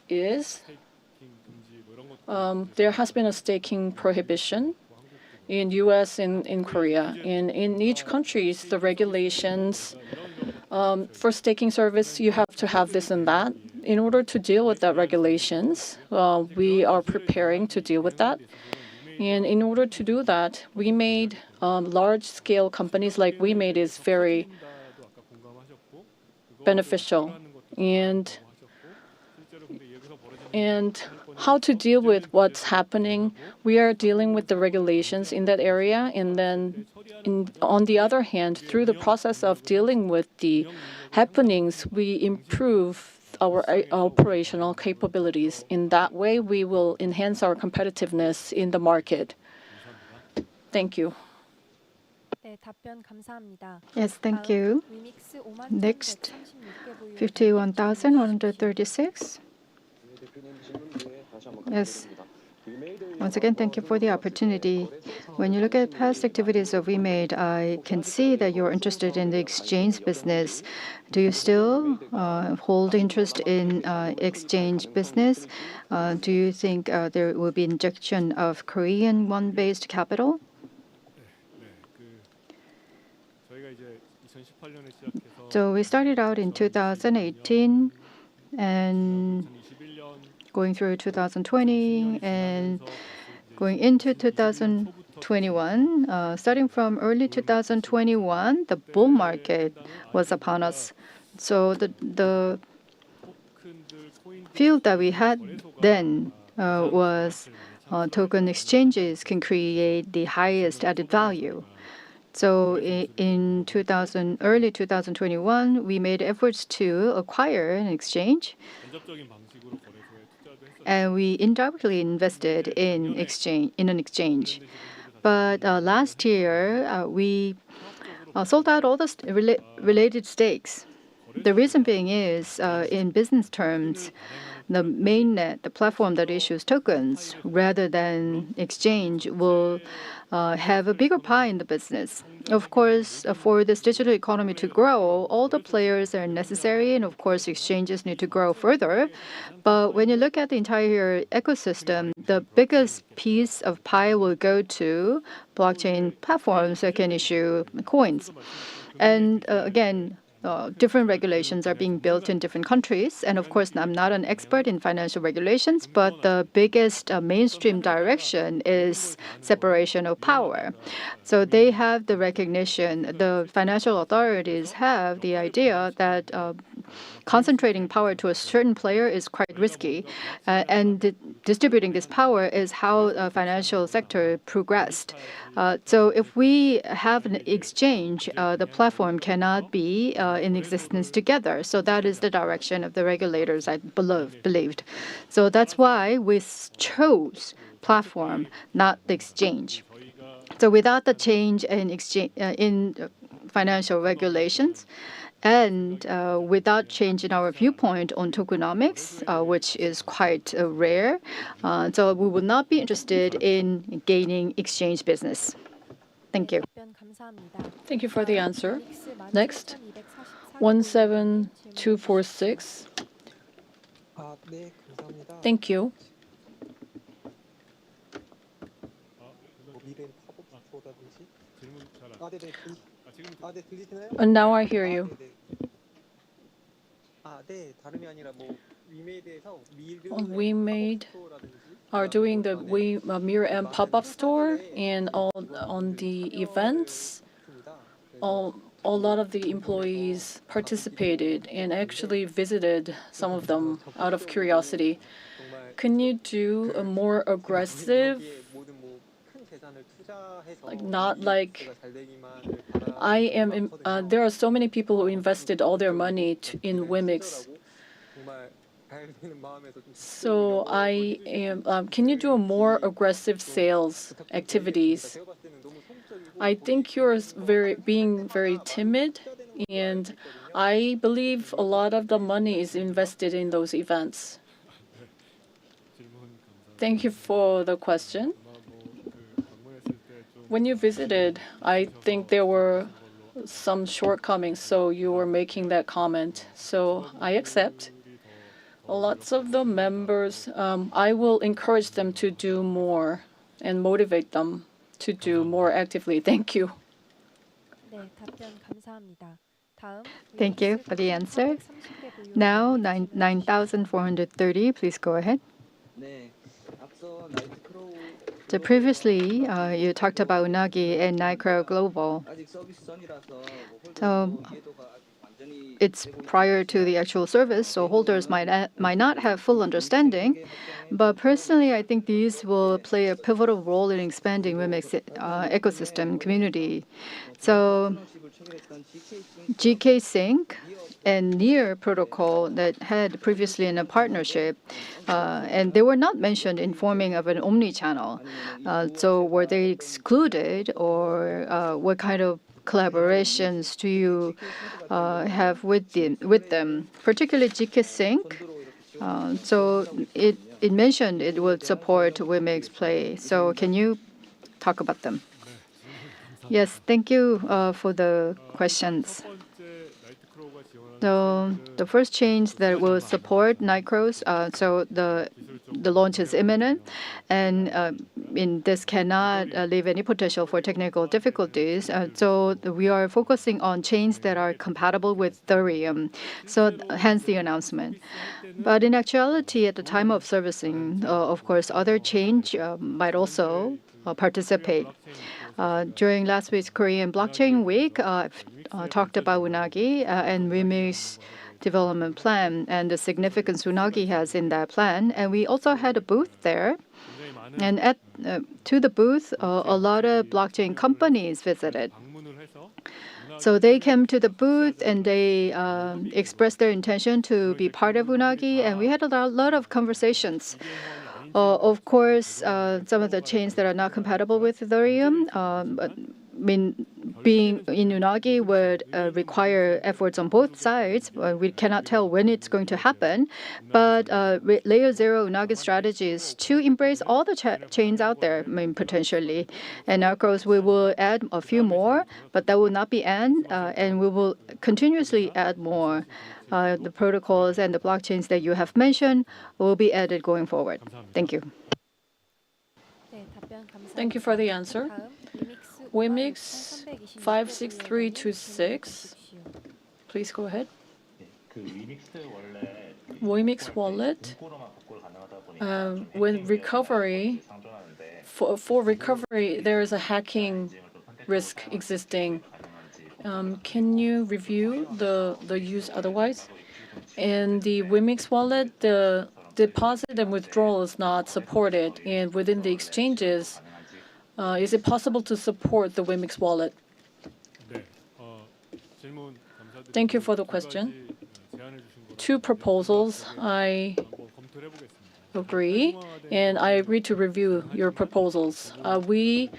C: is there has been a staking prohibition in U.S. and in Korea. And in each country, the regulations for staking service, you have to have this and that. In order to deal with that regulations, we are preparing to deal with that. And in order to do that, we made large-scale companies like WeMade is very beneficial. And how to deal with what's happening, we are dealing with the regulations in that area. And then on the other hand, through the process of dealing with the happenings, we improve our operational capabilities. In that way, we will enhance our competitiveness in the market. Thank you.
A: 네, 답변 감사합니다.
B: Yes, thank
A: 다음
B: you.
A: 위믹스
B: Next,
A: 5136개 보유
B: 51,136. Yes. Once again, thank you for the opportunity. When you look at past activities that we made, I can see that you're interested in the exchange business. Do you still hold interest in exchange business? Do you think there will be injection of Korean won-based capital? So we started out in 2018 and going through 2020 and going into 2021. Starting from early 2021, the bull market was upon us. So the field that we had then was token exchanges can create the highest added value. So in early 2021, we made efforts to acquire an exchange, and we indirectly invested in an exchange. But last year, we sold out all the related stakes. The reason being is, in business terms, the mainnet, the platform that issues tokens, rather than exchange, will have a bigger pie in the business. Of course, for this digital economy to grow, all the players are necessary, and of course, exchanges need to grow further. But when you look at the entire ecosystem, the biggest piece of pie will go to blockchain platforms that can issue coins. And again, different regulations are being built in different countries. And of course, I'm not an expert in financial regulations, but the biggest mainstream direction is separation of power. So they have the recognition, the financial authorities have the idea that concentrating power to a certain player is quite risky. And distributing this power is how the financial sector progressed. So if we have an exchange, the platform cannot be in existence together. So that is the direction of the regulators, I believed. So that's why we chose platform, not the exchange. So without the change in financial regulations, and without changing our viewpoint on tokenomics, which is quite rare. So we would not be interested in gaining exchange business. Thank you.
A: 답변 감사합니다.
C: Thank you for the answer.
A: 위믹스
C: Next,
A: 17,244
C: 17246.
D: 아, 네, 감사합니다.
C: Thank you.
D: 뭐 미래의 팝업 스토어라든지. 아, 네네. 네, 들리시나요?
C: And now I hear you.
D: 네네. 네, 다름이 아니라 뭐 위메이드에서
C: WeMade are doing the Mirror M pop-up store, and on the events, a lot of the employees participated and actually visited some of them out of curiosity. Can you do a more aggressive, like not like there are so many people who invested all their money in WEMIX. So I am. Can you do a more aggressive sales activities? I think you're being very timid, and I believe a lot of the money is invested in those events. Thank you for the question. When you visited, I think there were some shortcomings, so you were making that comment. So I accept. Lots of the members, I will encourage them to do more and motivate them to do more actively. Thank you.
A: 네, 답변 감사합니다. 다음
B: Thank you for the answer. Now 9,430. Please go ahead.
F: 네, 앞서 나이트크로우
B: So previously, you talked about Unagi and Nightcrow Global.
F: 아직 서비스 전이라서
B: So
F: 이해도가 아직 완전히
B: it's prior to the actual service, so holders might not have full understanding. But personally, I think these will play a pivotal role in expanding WEMIX ecosystem community. So GK Sync and Near protocol that had previously in a partnership, and they were not mentioned in forming of an omni-channel. So were they excluded, or what kind of collaborations do you have with them? Particularly GK Sync. So it mentioned it would support WEMIX Play. So can you talk about them? Yes, thank you for the questions. The first change that will support Nightcrows, so the launch is imminent, and this cannot leave any potential for technical difficulties. So we are focusing on chains that are compatible with Ethereum. So hence the announcement. But in actuality, at the time of servicing, of course, other chains might also participate. During last week's Korean Blockchain Week, I've talked about Unagi and WEMIX development plan and the significance Unagi has in that plan. And we also had a booth there. And to the booth, a lot of blockchain companies visited. So they came to the booth and they expressed their intention to be part of Unagi, and we had a lot of conversations. Of course, some of the chains that are not compatible with Ethereum, being in Unagi would require efforts on both sides. We cannot tell when it's going to happen. But Layer 0 Unagi strategy is to embrace all the chains out there, potentially. And of course, we will add a few more, but that will not be end. And we will continuously add more. The protocols and the blockchains that you have mentioned will be added going forward. Thank you.
A: 네, 답변 감사합니다.
C: Thank you for the answer.
A: 다음
C: WEMIX 56326. Please go ahead.
G: 그 위믹스 원래
C: WEMIX wallet,
G: 공고로만 복구가 가능하다 보니까
C: when recovery,
G: 상존하는데
C: for recovery, there is a hacking risk existing. Can you review the use otherwise? And the WEMIX wallet, the deposit and withdrawal is not supported. And within the exchanges, is it possible to support the WEMIX wallet? Thank you for the question. Two proposals. I agree, and I agree to review your proposals. We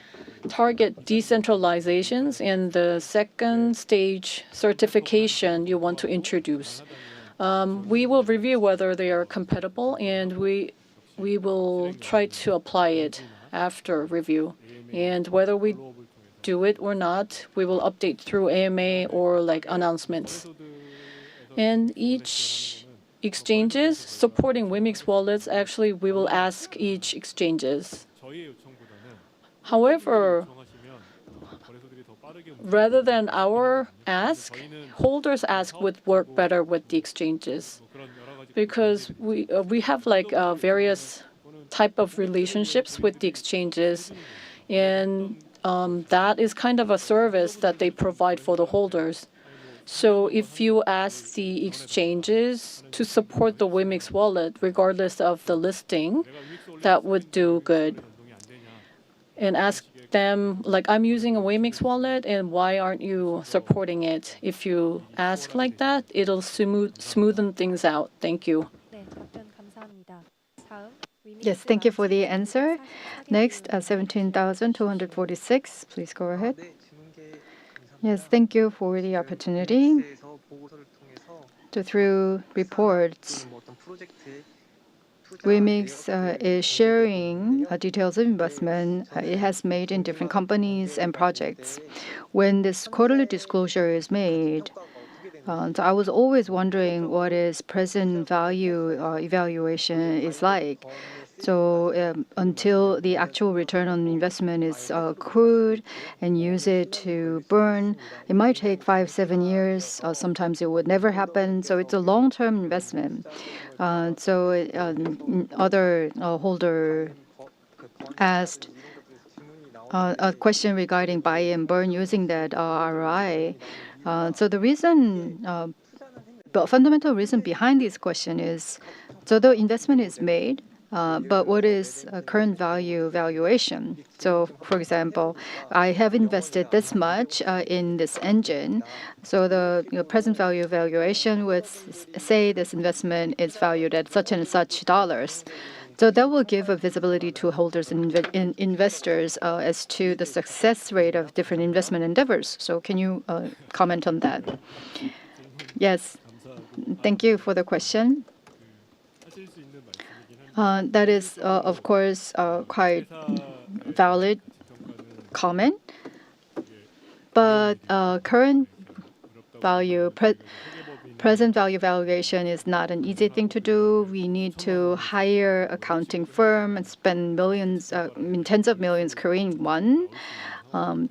C: target decentralizations and the second stage certification you want to introduce. We will review whether they are compatible, and we will try to apply it after review. And whether we do it or not, we will update through AMA or like announcements. And each exchanges supporting WEMIX wallets, actually, we will ask each exchanges. However, rather than our ask, holders ask would work better with the exchanges, because we have like various type of relationships with the exchanges, and that is kind of a service that they provide for the holders. So if you ask the exchanges to support the WEMIX wallet regardless of the listing, that would do good. And ask them, like, I'm using a WEMIX wallet, and why aren't you supporting it? If you ask like that, it'll smoothen things out. Thank you.
A: 네, 답변 감사합니다. 다음
B: Yes, thank you for the answer. Next, 17,246. Please go ahead.
D: 네, 질문계 감사합니다.
B: Yes, thank you for the opportunity.
D: WEMIX에서 보고서를 통해서
B: Through reports,
D: 또는 뭐 어떤 프로젝트에
B: WEMIX is sharing details of investment it has made in different companies and projects. When this quarterly disclosure is made, so I was always wondering what is present value evaluation is like. So until the actual return on investment is accrued and use it to burn, it might take 5-7 years. Sometimes it would never happen. So it's a long-term investment. Other holder asked a question regarding buy and burn using that ROI. So the reason, the fundamental reason behind this question is, so the investment is made, but what is current value valuation? So, for example, I have invested this much in this engine. So the present value valuation would say this investment is valued at such and such dollars. So that will give a visibility to holders and investors as to the success rate of different investment endeavors. So can you comment on that? Yes, thank you for the question. That is, of course, quite valid comment. But current value, present value valuation is not an easy thing to do. We need to hire accounting firm and spend millions, tens of millions Korean won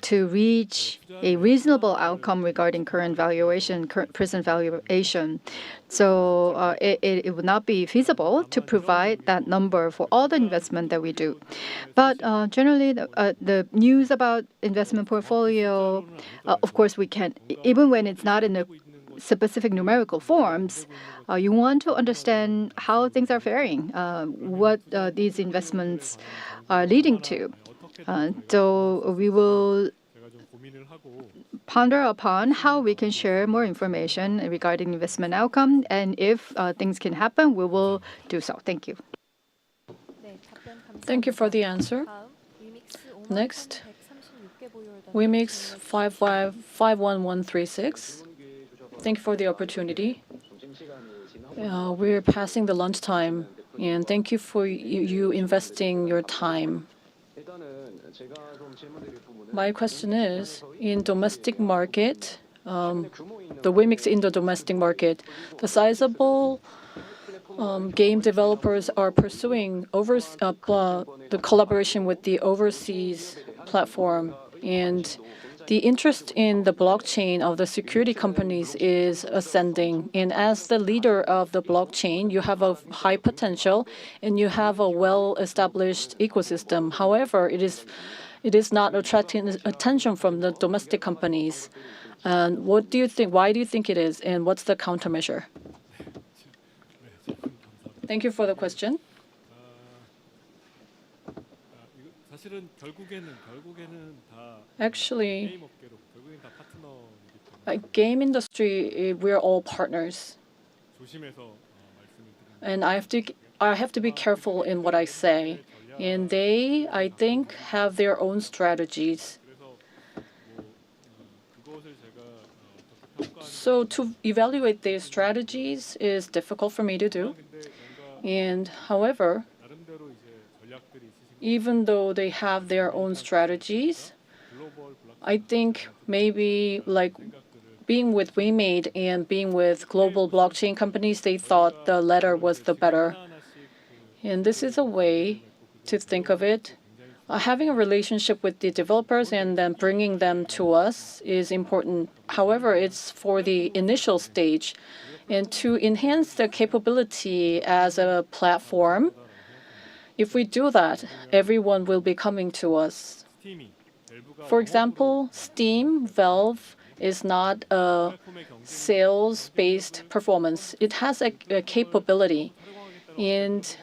B: to reach a reasonable outcome regarding current valuation, present valuation. So it would not be feasible to provide that number for all the investment that we do. But generally, the news about investment portfolio, of course, we can, even when it's not in the specific numerical forms, you want to understand how things are faring, what these investments are leading to. So we will ponder upon how we can share more information regarding investment outcome, and if things can happen, we will do so. Thank you.
A: 네, 답변 감사합니다.
C: Thank you for the answer.
A: 다음 위믹스
C: Next,
A: 5136개 보유하던
C: WEMIX 55136. Thank you for the opportunity. We're passing the lunchtime, and thank you for you investing your time. My question is, in domestic market, the WEMIX in the domestic market, the sizable game developers are pursuing the collaboration with the overseas platform, and the interest in the blockchain of the security companies is ascending. And as the leader of the blockchain, you have a high potential and you have a well-established ecosystem. However, it is not attracting attention from the domestic companies. And what do you think? Why do you think it is? And what's the countermeasure? Thank you for the question. Actually, game industry, we're all partners. And I have to be careful in what I say. and they, I think, have their own strategies. So to evaluate their strategies is difficult for me to do. And however, even though they have their own strategies, I think maybe like being with WeMade and being with global blockchain companies, they thought the latter was the better. And this is a way to think of it. Having a relationship with the developers and then bringing them to us is important. However, it's for the initial stage. And to enhance the capability as a platform, if we do that, everyone will be coming to us. For example, Steam, Valve is not a sales-based performance. It has a capability. And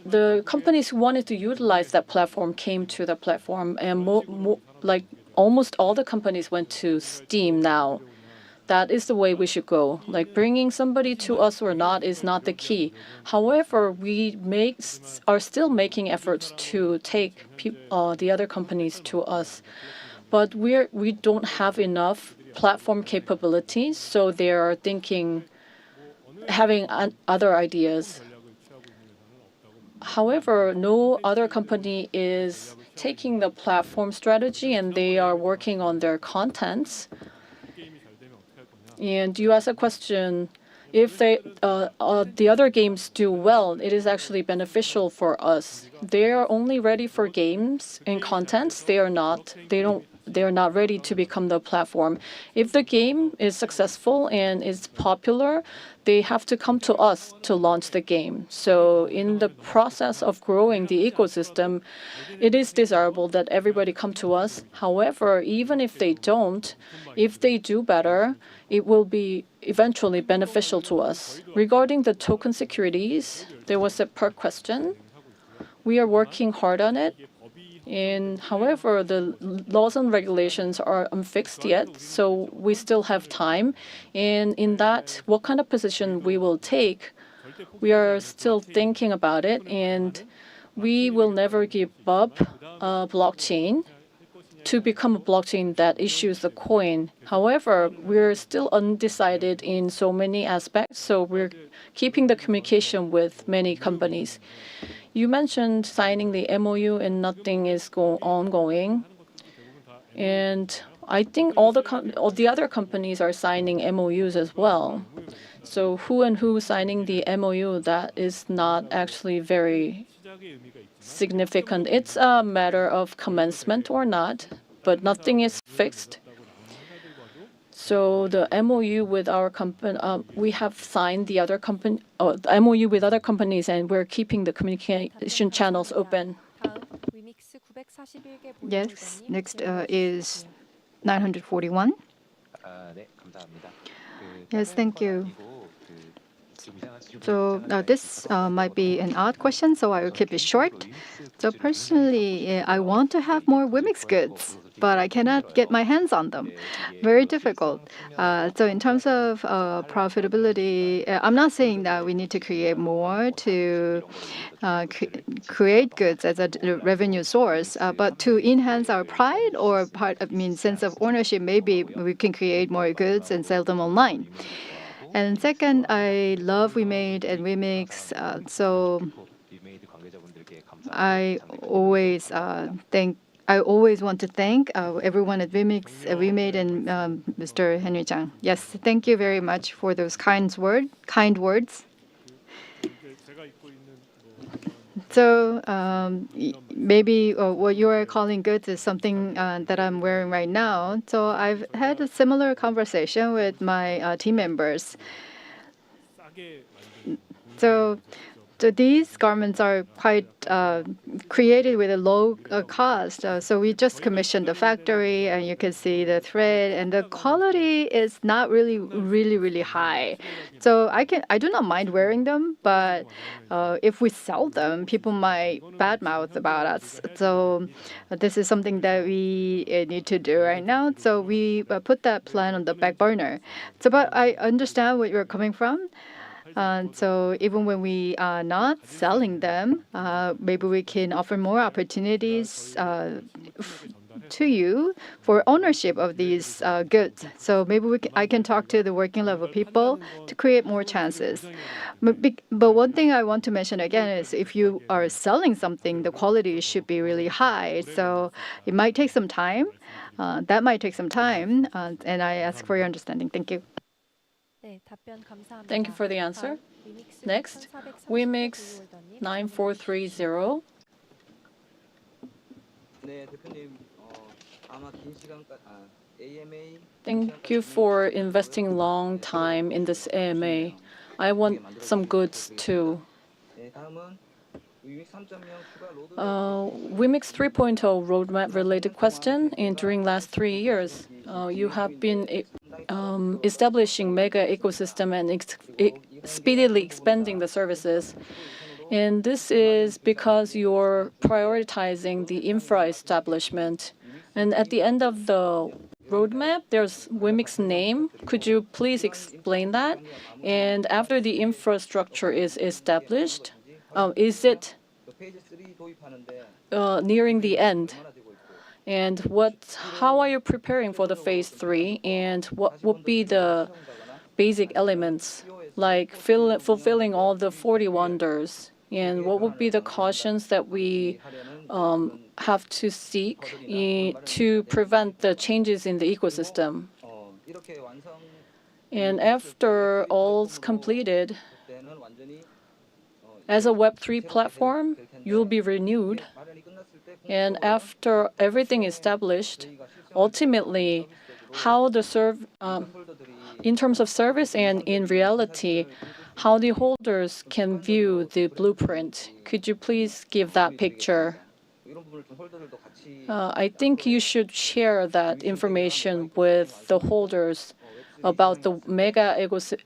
C: the companies who wanted to utilize that platform came to the platform, and like almost all the companies went to Steam now. That is the way we should go. Like bringing somebody to us or not is not the key. However, we are still making efforts to take the other companies to us, but we don't have enough platform capabilities, so they are having other ideas. However, no other company is taking the platform strategy, and they are working on their contents. And you asked a question, if the other games do well, it is actually beneficial for us. They are only ready for games and contents. They are not ready to become the platform. If the game is successful and is popular, they have to come to us to launch the game. So in the process of growing the ecosystem, it is desirable that everybody come to us. However, even if they don't, if they do better, it will be eventually beneficial to us. Regarding the token securities, there was a per question. We are working hard on it. And however, the laws and regulations are unfixed yet, so we still have time. And in that, what kind of position we will take, we are still thinking about it. And we will never give up a blockchain to become a blockchain that issues the coin. However, we're still undecided in so many aspects, so we're keeping the communication with many companies. You mentioned signing the MOU and nothing is ongoing. And I think all the other companies are signing MOUs as well. So who and who signing the MOU, that is not actually very significant. It's a matter of commencement or not, but nothing is fixed. So the MOU with our company, we have signed the MOU with other companies, and we're keeping the communication channels open.
A: 다음 위믹스 941개
B: Yes,
A: 보유자님
B: next
A: 질문해
B: is 941.
E: 네, 감사합니다.
B: Yes, thank you.
E: 좀 이상한 질문이
B: So this might be an odd question, so I will keep it short. So personally, I want to have more WEMIX goods, but I cannot get my hands on them. Very difficult. So in terms of profitability, I'm not saying that we need to create more to create goods as a revenue source, but to enhance our pride or sense of ownership, maybe we can create more goods and sell them online. And second, I love WeMade and WeMix, so I always want to thank everyone at WeMix, WeMade, and Mr. Henry Chang. Yes, thank you very much for those kind words. So maybe what you are calling goods is something that I'm wearing right now. So I've had a similar conversation with my team members. So these garments are quite created with a low cost. So we just commissioned the factory, and you can see the thread, and the quality is not really high. So I do not mind wearing them, but if we sell them, people might badmouth about us. So this is something that we need to do right now. So we put that plan on the back burner. So, but I understand where you're coming from. So even when we are not selling them, maybe we can offer more opportunities to you for ownership of these goods. So maybe I can talk to the working level people to create more chances. But one thing I want to mention again is if you are selling something, the quality should be really high. So it might take some time. That might take some time, and I ask for your understanding. Thank you.
A: 네, 답변 감사합니다.
C: Thank you for the answer.
A: 다음 위믹스
C: Next,
A: 1430
C: WEMIX
A: 구홀더님
C: 9430.
H: 네, 대표님 아마 긴 시간까 AMA
C: Thank you for investing long time in this AMA. I want some goods too.
H: 네, 다음은 위믹 3.0 추가 로드
C: WEMIX 3.0 roadmap related question. And during last 3 years, you have been establishing mega ecosystem and speedily expanding the services. And this is because you're prioritizing the infra establishment. And at the end of the roadmap, there's WEMIX name. Could you please explain that? And after the infrastructure is established, is it
H: 페이지 3 도입하는데
C: nearing the end?
H: 얼마나 되고 있고
C: And how are you preparing for the phase 3? And what would be the basic elements, like fulfilling all the 40 wonders? And what would be the cautions that we have to seek to prevent the changes in the ecosystem?
H: 이렇게 완성
C: And after all's completed,
H: 때는 완전히
C: as a Web3 platform, you'll be renewed.
H: 마련이 끝났을 때
C: And after everything is established, ultimately, how the in terms of service and in reality, how the holders can view the blueprint. Could you please give that picture?
H: 이런 부분을 좀 홀더들도 같이
C: I think you should share that information with the holders about the mega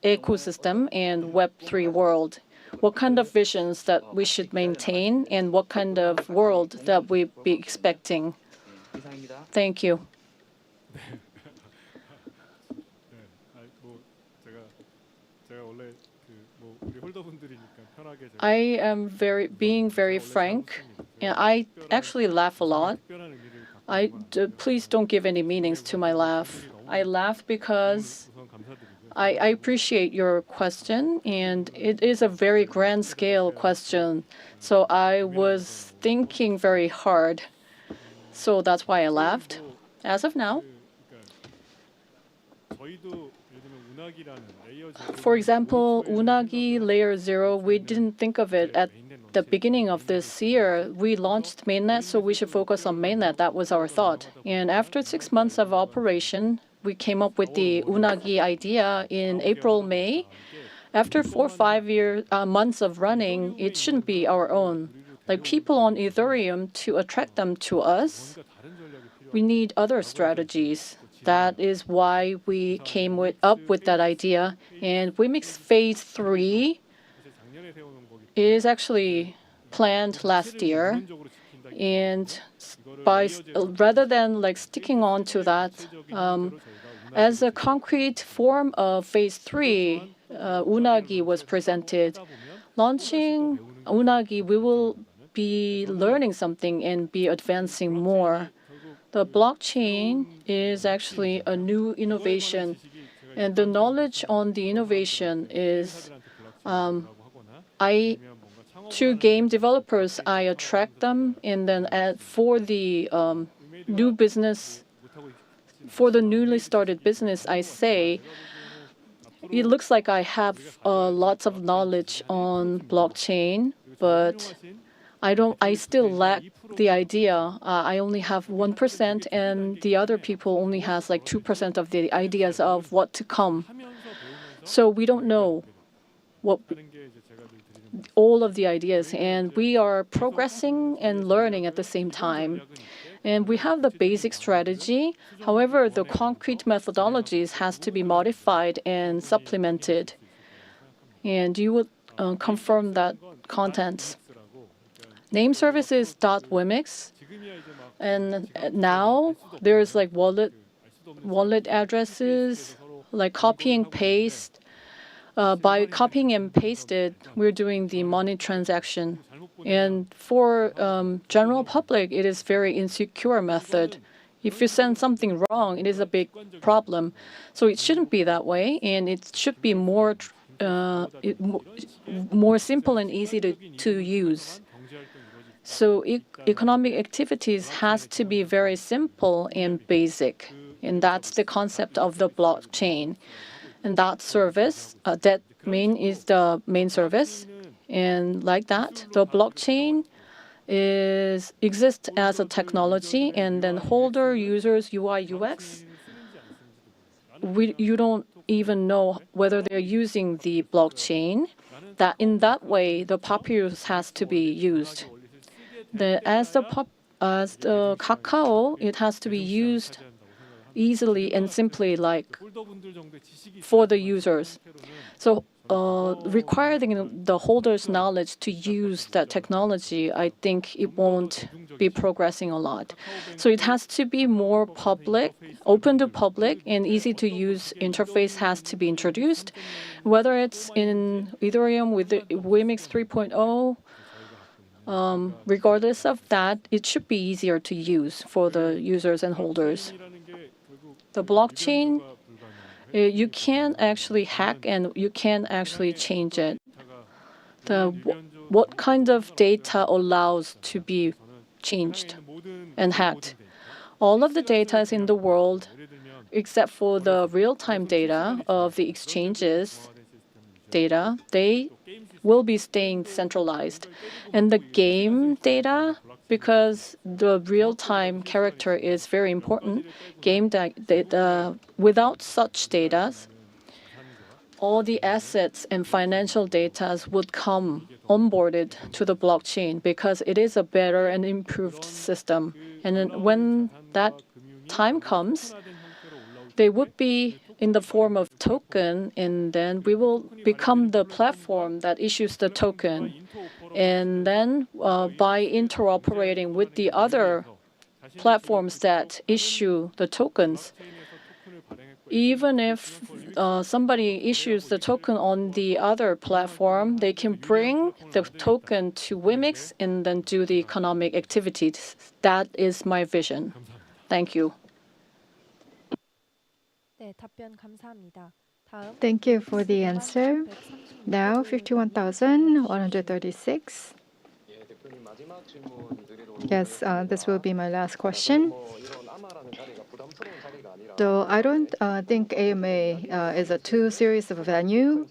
C: ecosystem and Web3 world. What kind of visions that we should maintain and what kind of world that we be expecting.
H: 이상입니다.
C: Thank you. I am being very frank, and I actually laugh a lot. Please don't give any meanings to my laugh. I laugh because I appreciate your question, and it is a very grand scale question. So I was thinking very hard. So that's why I laughed. As of now, for example, Unagi Layer 0, we didn't think of it at the beginning of this year. We launched mainnet, so we should focus on mainnet. That was our thought. And after 6 months of operation, we came up with the Unagi idea in April, May. After 4 or 5 months of running, it shouldn't be our own. Like people on Ethereum, to attract them to us, we need other strategies. That is why we came up with that idea. And WEMIX Phase 3 is actually planned last year. And rather than like sticking on to that, as a concrete form of Phase 3, Unagi was presented. Launching Unagi, we will be learning something and be advancing more. The blockchain is actually a new innovation, and the knowledge on the innovation is to game developers, I attract them, and then for the new business, for the newly started business, I say, it looks like I have lots of knowledge on blockchain, but I still lack the idea. I only have 1%, and the other people only has like 2% of the ideas of what to come. So we don't know what all of the ideas, and we are progressing and learning at the same time. And we have the basic strategy. However, the concrete methodologies has to be modified and supplemented. And you would confirm that contents. Name service is .wemix, and now there's like wallet addresses, like copy and paste. by copying and pasted, we're doing the money transaction. And for general public, it is very insecure method. If you send something wrong, it is a big problem. So it shouldn't be that way, and it should be more simple and easy to use. So economic activities has to be very simple and basic, and that's the concept of the blockchain. And that service, that is the main service, and like that, the blockchain exists as a technology, and then holder, users, UI, UX, you don't even know whether they're using the blockchain. That in that way, the populace has to be used. As the Kakao, it has to be used easily and simply, like for the users. So requiring the holders' knowledge to use that technology, I think it won't be progressing a lot. So it has to be more public, open to public, and easy to use interface has to be introduced. Whether it's in Ethereum with the WEMIX 3.0, regardless of that, it should be easier to use for the users and holders. The blockchain, you can actually hack and you can actually change it. What kind of data allows to be changed and hacked? All of the data is in the world, except for the real-time data of the exchanges data, they will be staying centralized. And the game data, because the real-time character is very important, game data, without such data, all the assets and financial data would come onboarded to the blockchain because it is a better and improved system. And then when that time comes, they would be in the form of token, and then we will become the platform that issues the token. And then by interoperating with the other platforms that issue the tokens, even if somebody issues the token on the other platform, they can bring the token to WEMIX and then do the economic activities. That is my vision. Thank you.
A: 네, 답변 감사합니다. 다음
B: Thank you for the answer. Now, 51,136. Yes, this will be my last question. Though I don't think AMA is a too serious of a venue,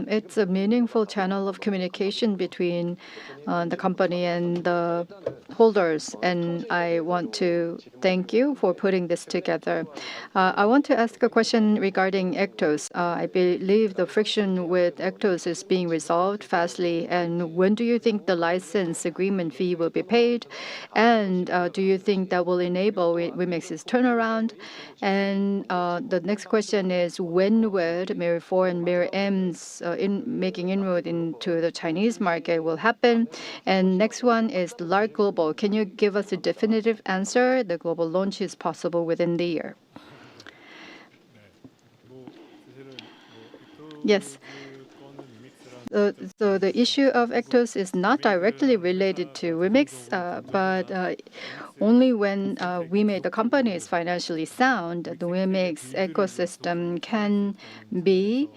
B: it's a meaningful channel of communication between the company and the holders, and I want to thank you for putting this together. I want to ask a question regarding Ectos. I believe the friction with Ectos is being resolved fastly, and when do you think the license agreement fee will be paid? And do you think that will enable WEMIX's turnaround? And the next question is, when would Mirror 4 and Mirror M's making inroad into the Chinese market will happen? And next one is the Lark Global. Can you give us a definitive answer? The global launch is possible within the year. Yes. So the issue of Ectos is not directly related to WEMIX, but only when we made the company is financially sound, the WEMIX ecosystem can be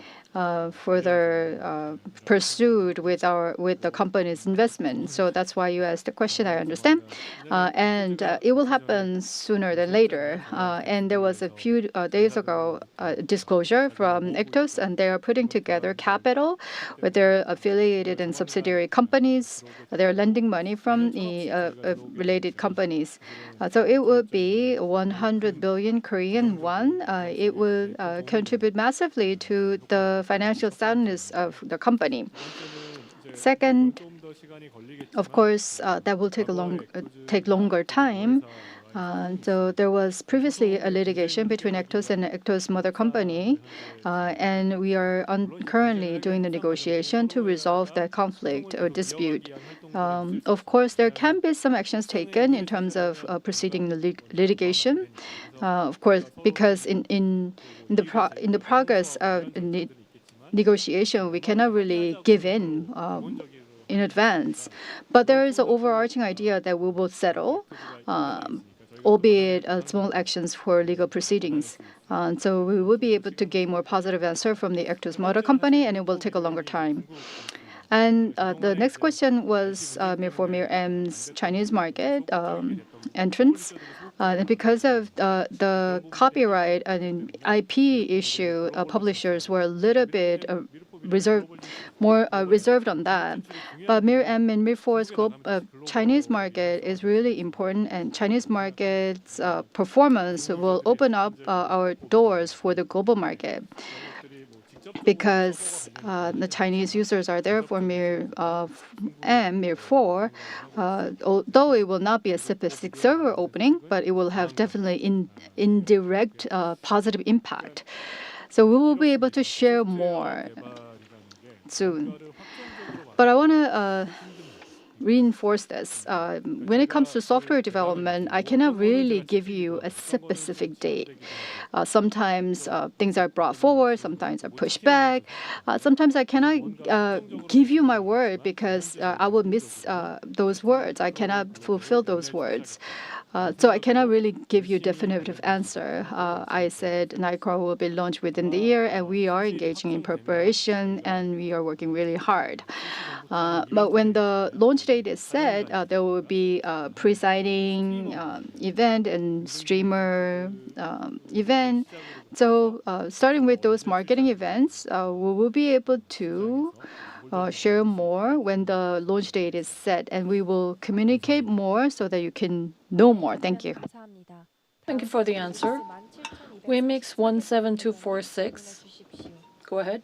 B: further pursued with the company's investment. So that's why you asked the question, I understand. And it will happen sooner than later. And there was a few days ago disclosure from Ectos, and they are putting together capital with their affiliated and subsidiary companies. They're lending money from the related companies. So it will be 100 billion Korean won. It will contribute massively to the financial soundness of the company. Second, of course, that will take longer time. So there was previously a litigation between Ectos and Ectos' mother company, and we are currently doing the negotiation to resolve that conflict or dispute. Of course, there can be some actions taken in terms of proceeding the litigation. Of course, because in the progress of negotiation, we cannot really give in advance. But there is an overarching idea that we will settle, albeit small actions for legal proceedings. So we will be able to gain more positive answer from the Actors Motor Company, and it will take a longer time. And the next question was for M's Chinese market entrance. And because of the copyright and IP issue, publishers were a little bit reserved on that. But M and Mir4's Chinese market is really important, and Chinese market's performance will open up our doors for the global market. Because the Chinese users are there for Mir4, although it will not be a specific server opening, but it will have definitely indirect positive impact. So we will be able to share more soon. But I want to reinforce this. When it comes to software development, I cannot really give you a specific date. Sometimes things are brought forward, sometimes are pushed back. Sometimes I cannot give you my word because I will miss those words. I cannot fulfill those words. So I cannot really give you a definitive answer. I said Nightcrawl will be launched within the year, and we are engaging in preparation, and we are working really hard. But when the launch date is set, there will be a pre-signing event and streamer event. So starting with those marketing events, we will be able to share more when the launch date is set, and we will communicate more so that you can know more. Thank you.
A: 감사합니다.
C: Thank you for the answer. WEMIX 17246. Go ahead.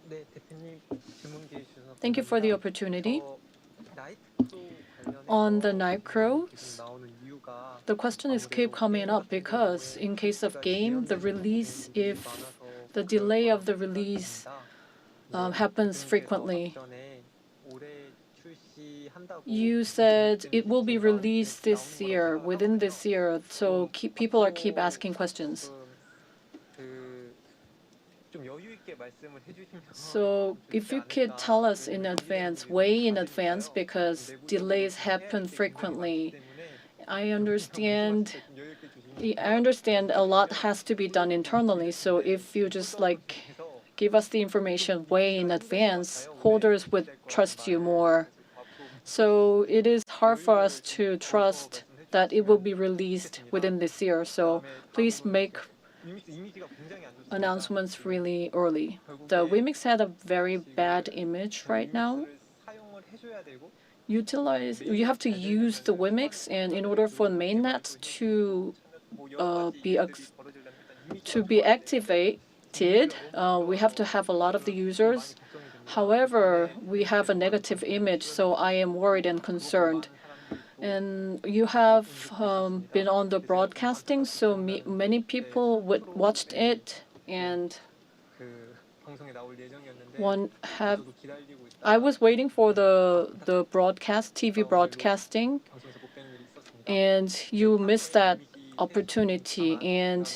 D: 네, 대표님 질문 기회 주셔서
C: Thank you for the opportunity.
D: 나이트로
C: On the night crows,
D: 관련해서 나오는 이유가
C: the question is keep coming up because in case of game, the release, if the delay of the release happens frequently. You said it will be released this year, within this year, so people are keep asking questions. So if you could tell us in advance, way in advance, because delays happen frequently. I understand a lot has to be done internally, so if you just give us the information way in advance, holders would trust you more. So it is hard for us to trust that it will be released within this year. So please make announcements really early. The WEMIX had a very bad image right now. You have to use the WEMIX, and in order for mainnet to be activated, we have to have a lot of the users. However, we have a negative image, so I am worried and concerned. And you have been on the broadcasting, so many people watched it, and I was waiting for the TV broadcasting, and you missed that opportunity. And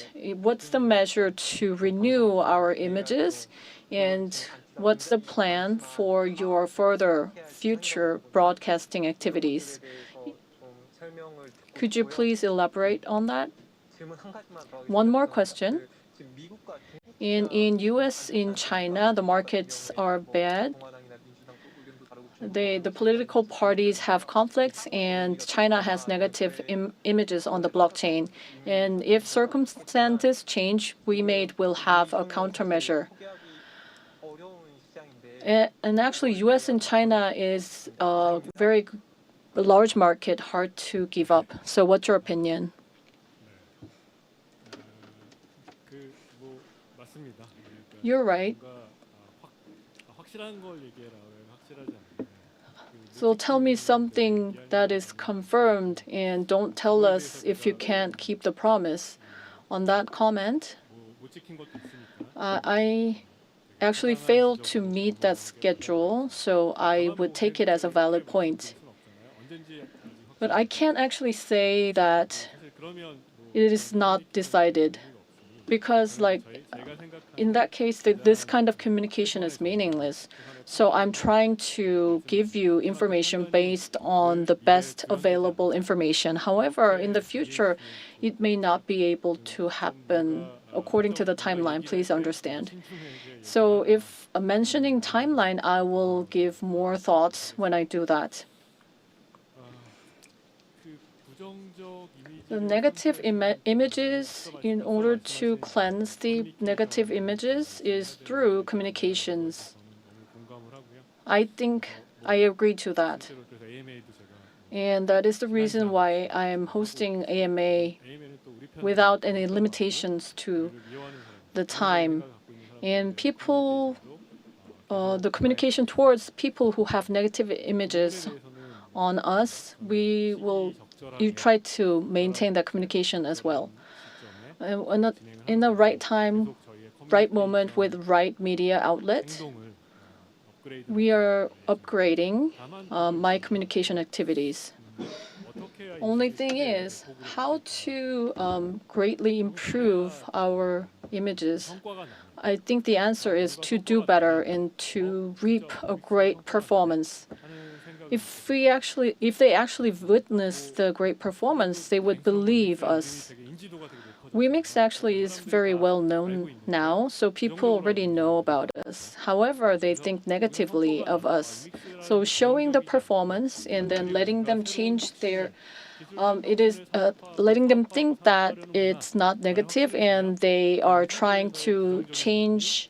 C: what's the measure to renew our images, and what's the plan for your further future broadcasting activities? Could you please elaborate on that? One more question. In US, in China, the markets are bad. The political parties have conflicts, and China has negative images on the blockchain. And if circumstances change, will have a countermeasure. And actually, US and China is a very large market, hard to give up. So what's your opinion? You're right. So tell me something that is confirmed, and don't tell us if you can't keep the promise. On that comment, I actually failed to meet that schedule, so I would take it as a valid point. But I can't actually say that it is not decided. because in that case, this kind of communication is meaningless. So I'm trying to give you information based on the best available information. However, in the future, it may not be able to happen according to the timeline. Please understand. So if mentioning timeline, I will give more thoughts when I do that. The negative images, in order to cleanse the negative images, is through communications. I think I agree to that. And that is the reason why I am hosting AMA without any limitations to the time. And people, the communication towards people who have negative images on us, you try to maintain that communication as well. In the right time, right moment with right media outlet, we are upgrading my communication activities. Only thing is how to greatly improve our images. I think the answer is to do better and to reap a great performance. If they actually witness the great performance, they would believe us. WEMIX actually is very well known now, so people already know about us. However, they think negatively of us. So showing the performance and then letting them change their letting them think that it's not negative and they are trying to change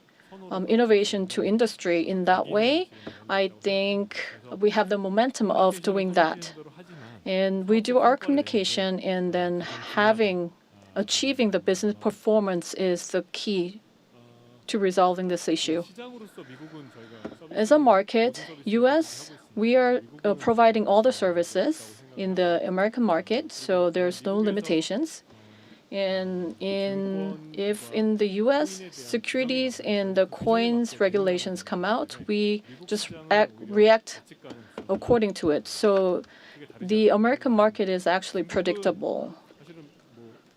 C: innovation to industry in that way. I think we have the momentum of doing that. And we do our communication, and then achieving the business performance is the key to resolving this issue. As a market, US, we are providing all the services in the American market, so there's no limitations. And if in the U.S. securities and the coins regulations come out, we just react according to it. So the American market is actually predictable.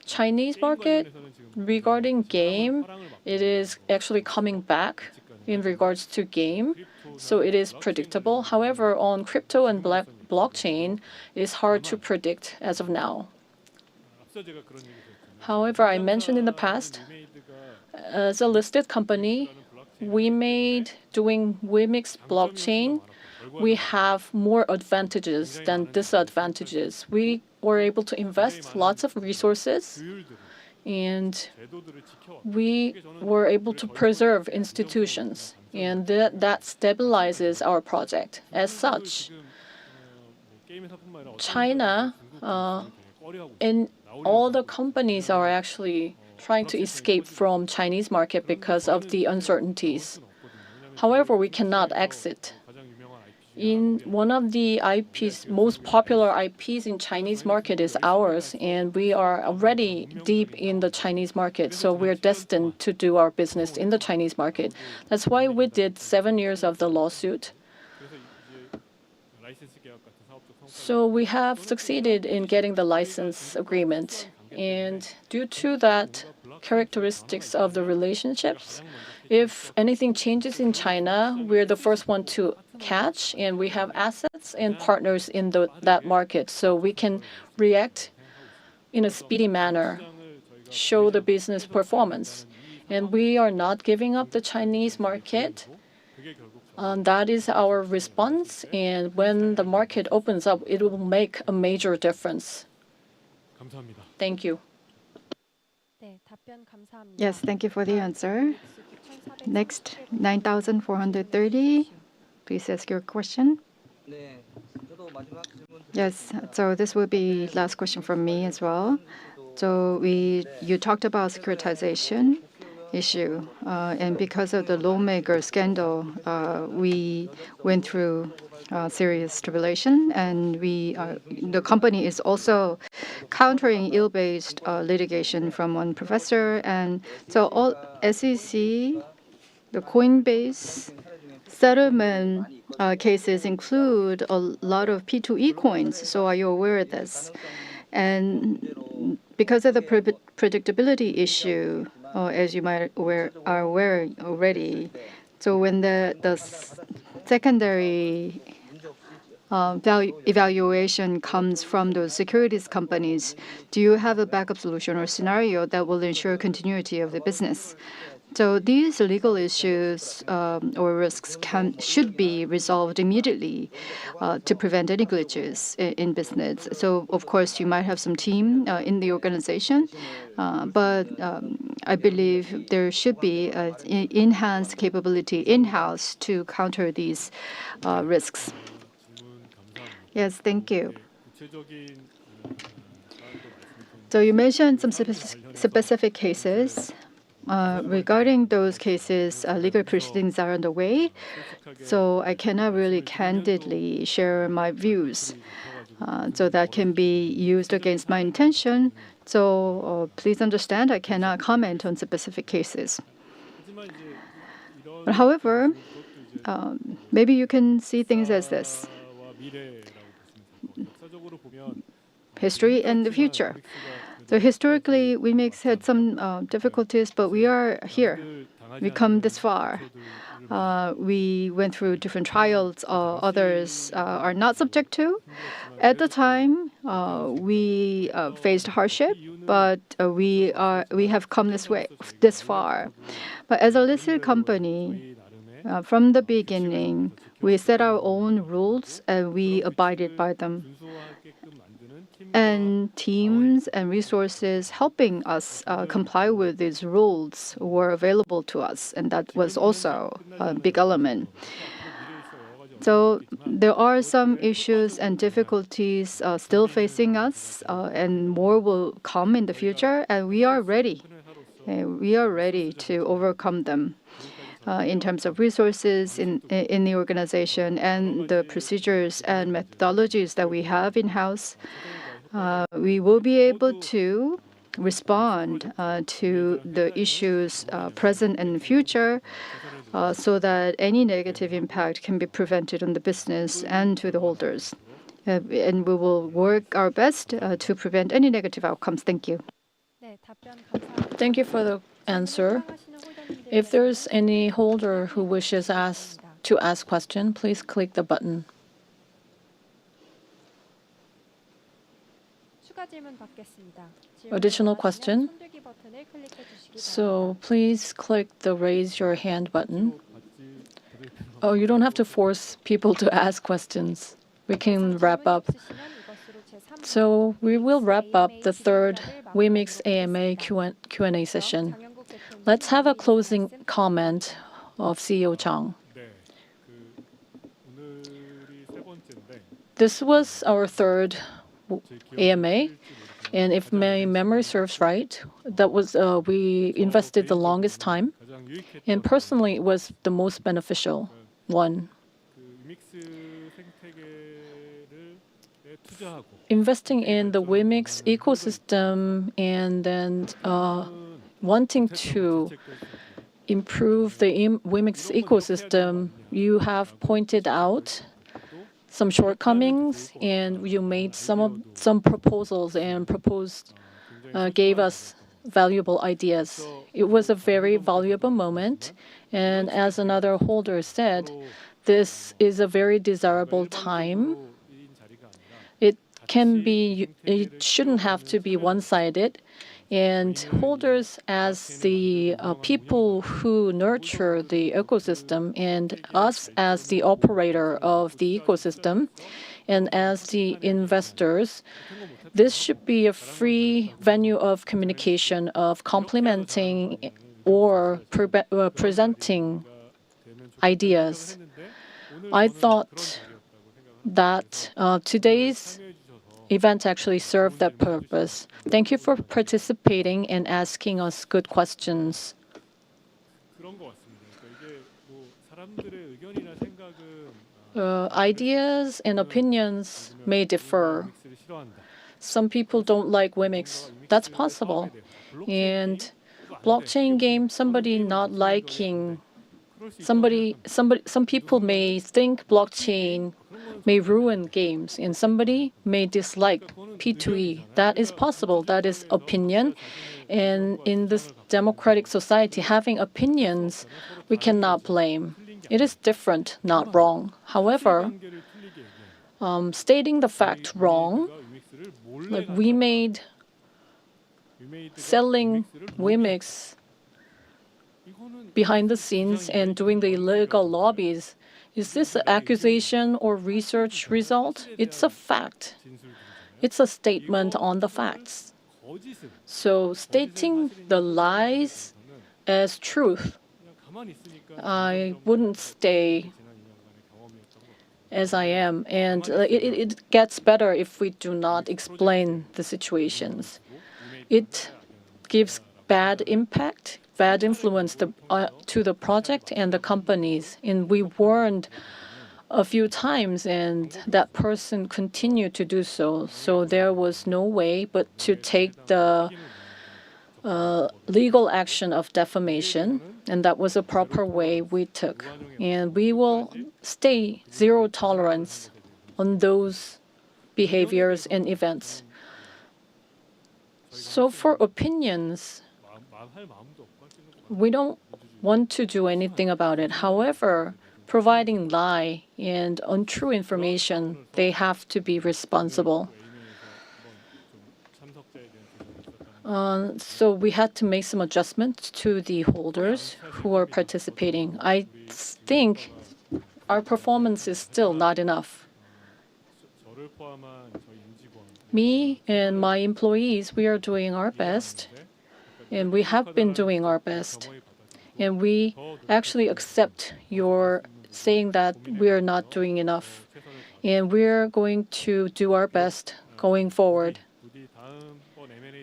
C: Chinese market, regarding game, it is actually coming back in regards to game. So it is predictable. However, on crypto and blockchain, it is hard to predict as of now. However, I mentioned in the past, as a listed company, doing WEMIX blockchain, we have more advantages than disadvantages. We were able to invest lots of resources, and we were able to preserve institutions, and that stabilizes our project. As such, China and all the companies are actually trying to escape from Chinese market because of the uncertainties. However, we cannot exit. In one of the most popular IPs in Chinese market is ours, and we are already deep in the Chinese market, so we're destined to do our business in the Chinese market. That's why we did 7 years of the lawsuit. So we have succeeded in getting the license agreement. And due to that characteristics of the relationships, if anything changes in China, we're the first one to catch, and we have assets and partners in that market. So we can react in a speedy manner, show the business performance. And we are not giving up the Chinese market. That is our response, and when the market opens up, it will make a major difference. Thank you.
A: 네, 답변 감사합니다.
B: Yes, thank you for the answer. Next, 9430. Please ask your question.
H: 네, 저도 마지막 질문
B: Yes, so this will be last question from me as well. So you talked about securitization issue, and because of the lawmaker scandal, we went through serious tribulation, and the company is also countering ill-based litigation from one professor, and so all SEC, the Coinbase settlement cases include a lot of P2E coins. So are you aware of this? And because of the predictability issue, as you are aware already. So when the secondary value evaluation comes from those securities companies, do you have a backup solution or scenario that will ensure continuity of the business? So these legal issues or risks should be resolved immediately to prevent any glitches in business. So of course you might have some team in the organization, but I believe there should be enhanced capability in-house to counter these risks. Yes, thank you. So you mentioned some specific cases. Regarding those cases, legal proceedings are underway, so I cannot really candidly share my views. So that can be used against my intention. So please understand, I cannot comment on specific cases. But however, maybe you can see things as this: history and the future. So historically, WEMIX had some difficulties, but we are here. We come this far. We went through different trials. Others are not subject to. At the time, we faced hardship, but we have come this far. But as a listed company, from the beginning, we set our own rules and we abided by them. And teams and resources helping us comply with these rules were available to us, and that was also a big element. So there are some issues and difficulties still facing us, and more will come in the future, and we are ready. We are ready to overcome them. In terms of resources in the organization and the procedures and methodologies that we have in-house, we will be able to respond to the issues present and future so that any negative impact can be prevented on the business and to the holders. And we will work our best to prevent any negative outcomes. Thank you.
A: 네, 답변 감사합니다.
C: Thank you for the answer. If there's any holder who wishes to ask question, please click the button.
A: 추가 질문 받겠습니다.
C: Additional question?
A: 손들기 버튼을 클릭해 주시기
C: So please click the raise your hand button. Oh, you don't have to force people to ask questions. We can wrap up. So we will wrap up the third WEMIX AMA Q&A session. Let's have a closing comment of CEO Chang. This was our third AMA, and if my memory serves right, that was we invested the longest time, and personally, it was the most beneficial one. Investing in the WEMIX ecosystem and then wanting to improve the WEMIX ecosystem, you have pointed out some shortcomings, and you made some proposals and gave us valuable ideas. It was a very valuable moment, and as another holder said, this is a very desirable time. It shouldn't have to be one-sided, and holders as the people who nurture the ecosystem, and us as the operator of the ecosystem, and as the investors, this should be a free venue of communication, of complementing or presenting ideas. I thought that today's event actually served that purpose. Thank you for participating and asking us good questions. Ideas and opinions may differ. Some people don't like WEMIX. That's possible. And blockchain game, some people may think blockchain may ruin games, and somebody may dislike P2E. That is possible. That is opinion. And in this democratic society, having opinions, we cannot blame. It is different, not wrong. However, stating the fact wrong, like we made selling WEMIX behind the scenes and doing the illegal lobbies, is this an accusation or research result? It's a fact. It's a statement on the facts. So stating the lies as truth, I wouldn't stay as I am. And it gets better if we do not explain the situations. It gives bad impact, bad influence to the project and the companies. And we warned a few times, and that person continued to do so. So there was no way but to take the legal action of defamation, and that was a proper way we took. And we will stay zero tolerance on those behaviors and events. So for opinions, we don't want to do anything about it. However, providing lie and untrue information, they have to be responsible. So we had to make some adjustments to the holders who are participating. I think our performance is still not enough. Me and my employees, we are doing our best, and we have been doing our best. And we actually accept your saying that we are not doing enough. And we're going to do our best going forward.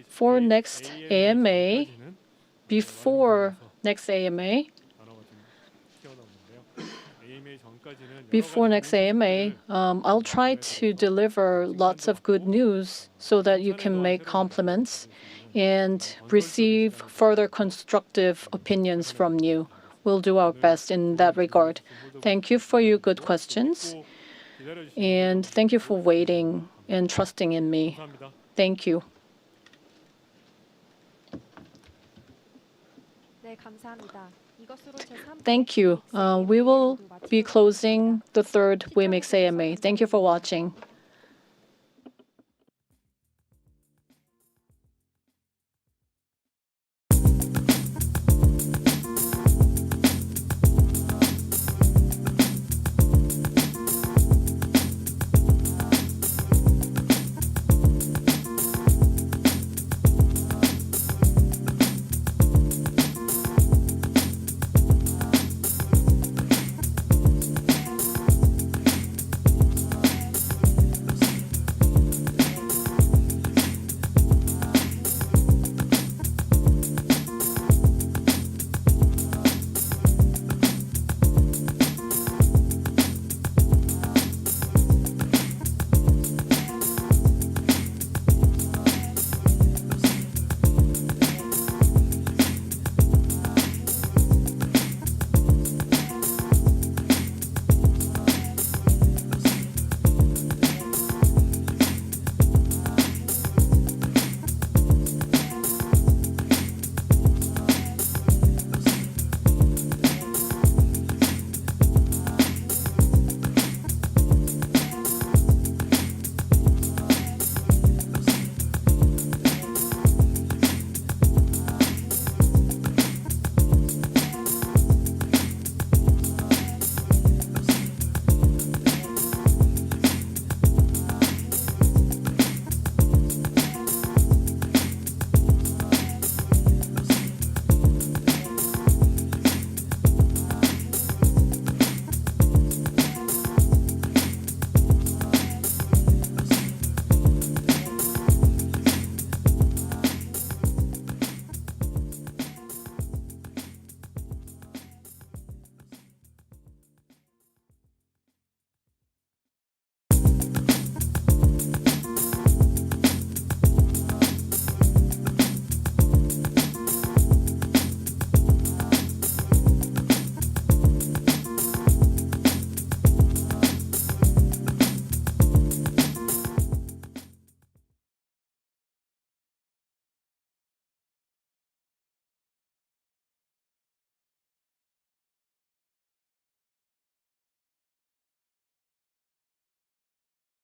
C: For next AMA, before next AMA, I'll try to deliver lots of good news so that you can make compliments and receive further constructive opinions from you. We'll do our best in that regard. Thank you for your good questions, and thank you for waiting and trusting in me. Thank you.
A: 네, 감사합니다. 이것으로 제3회
C: Thank you. We will be closing the third WEMIX AMA. Thank you for watching.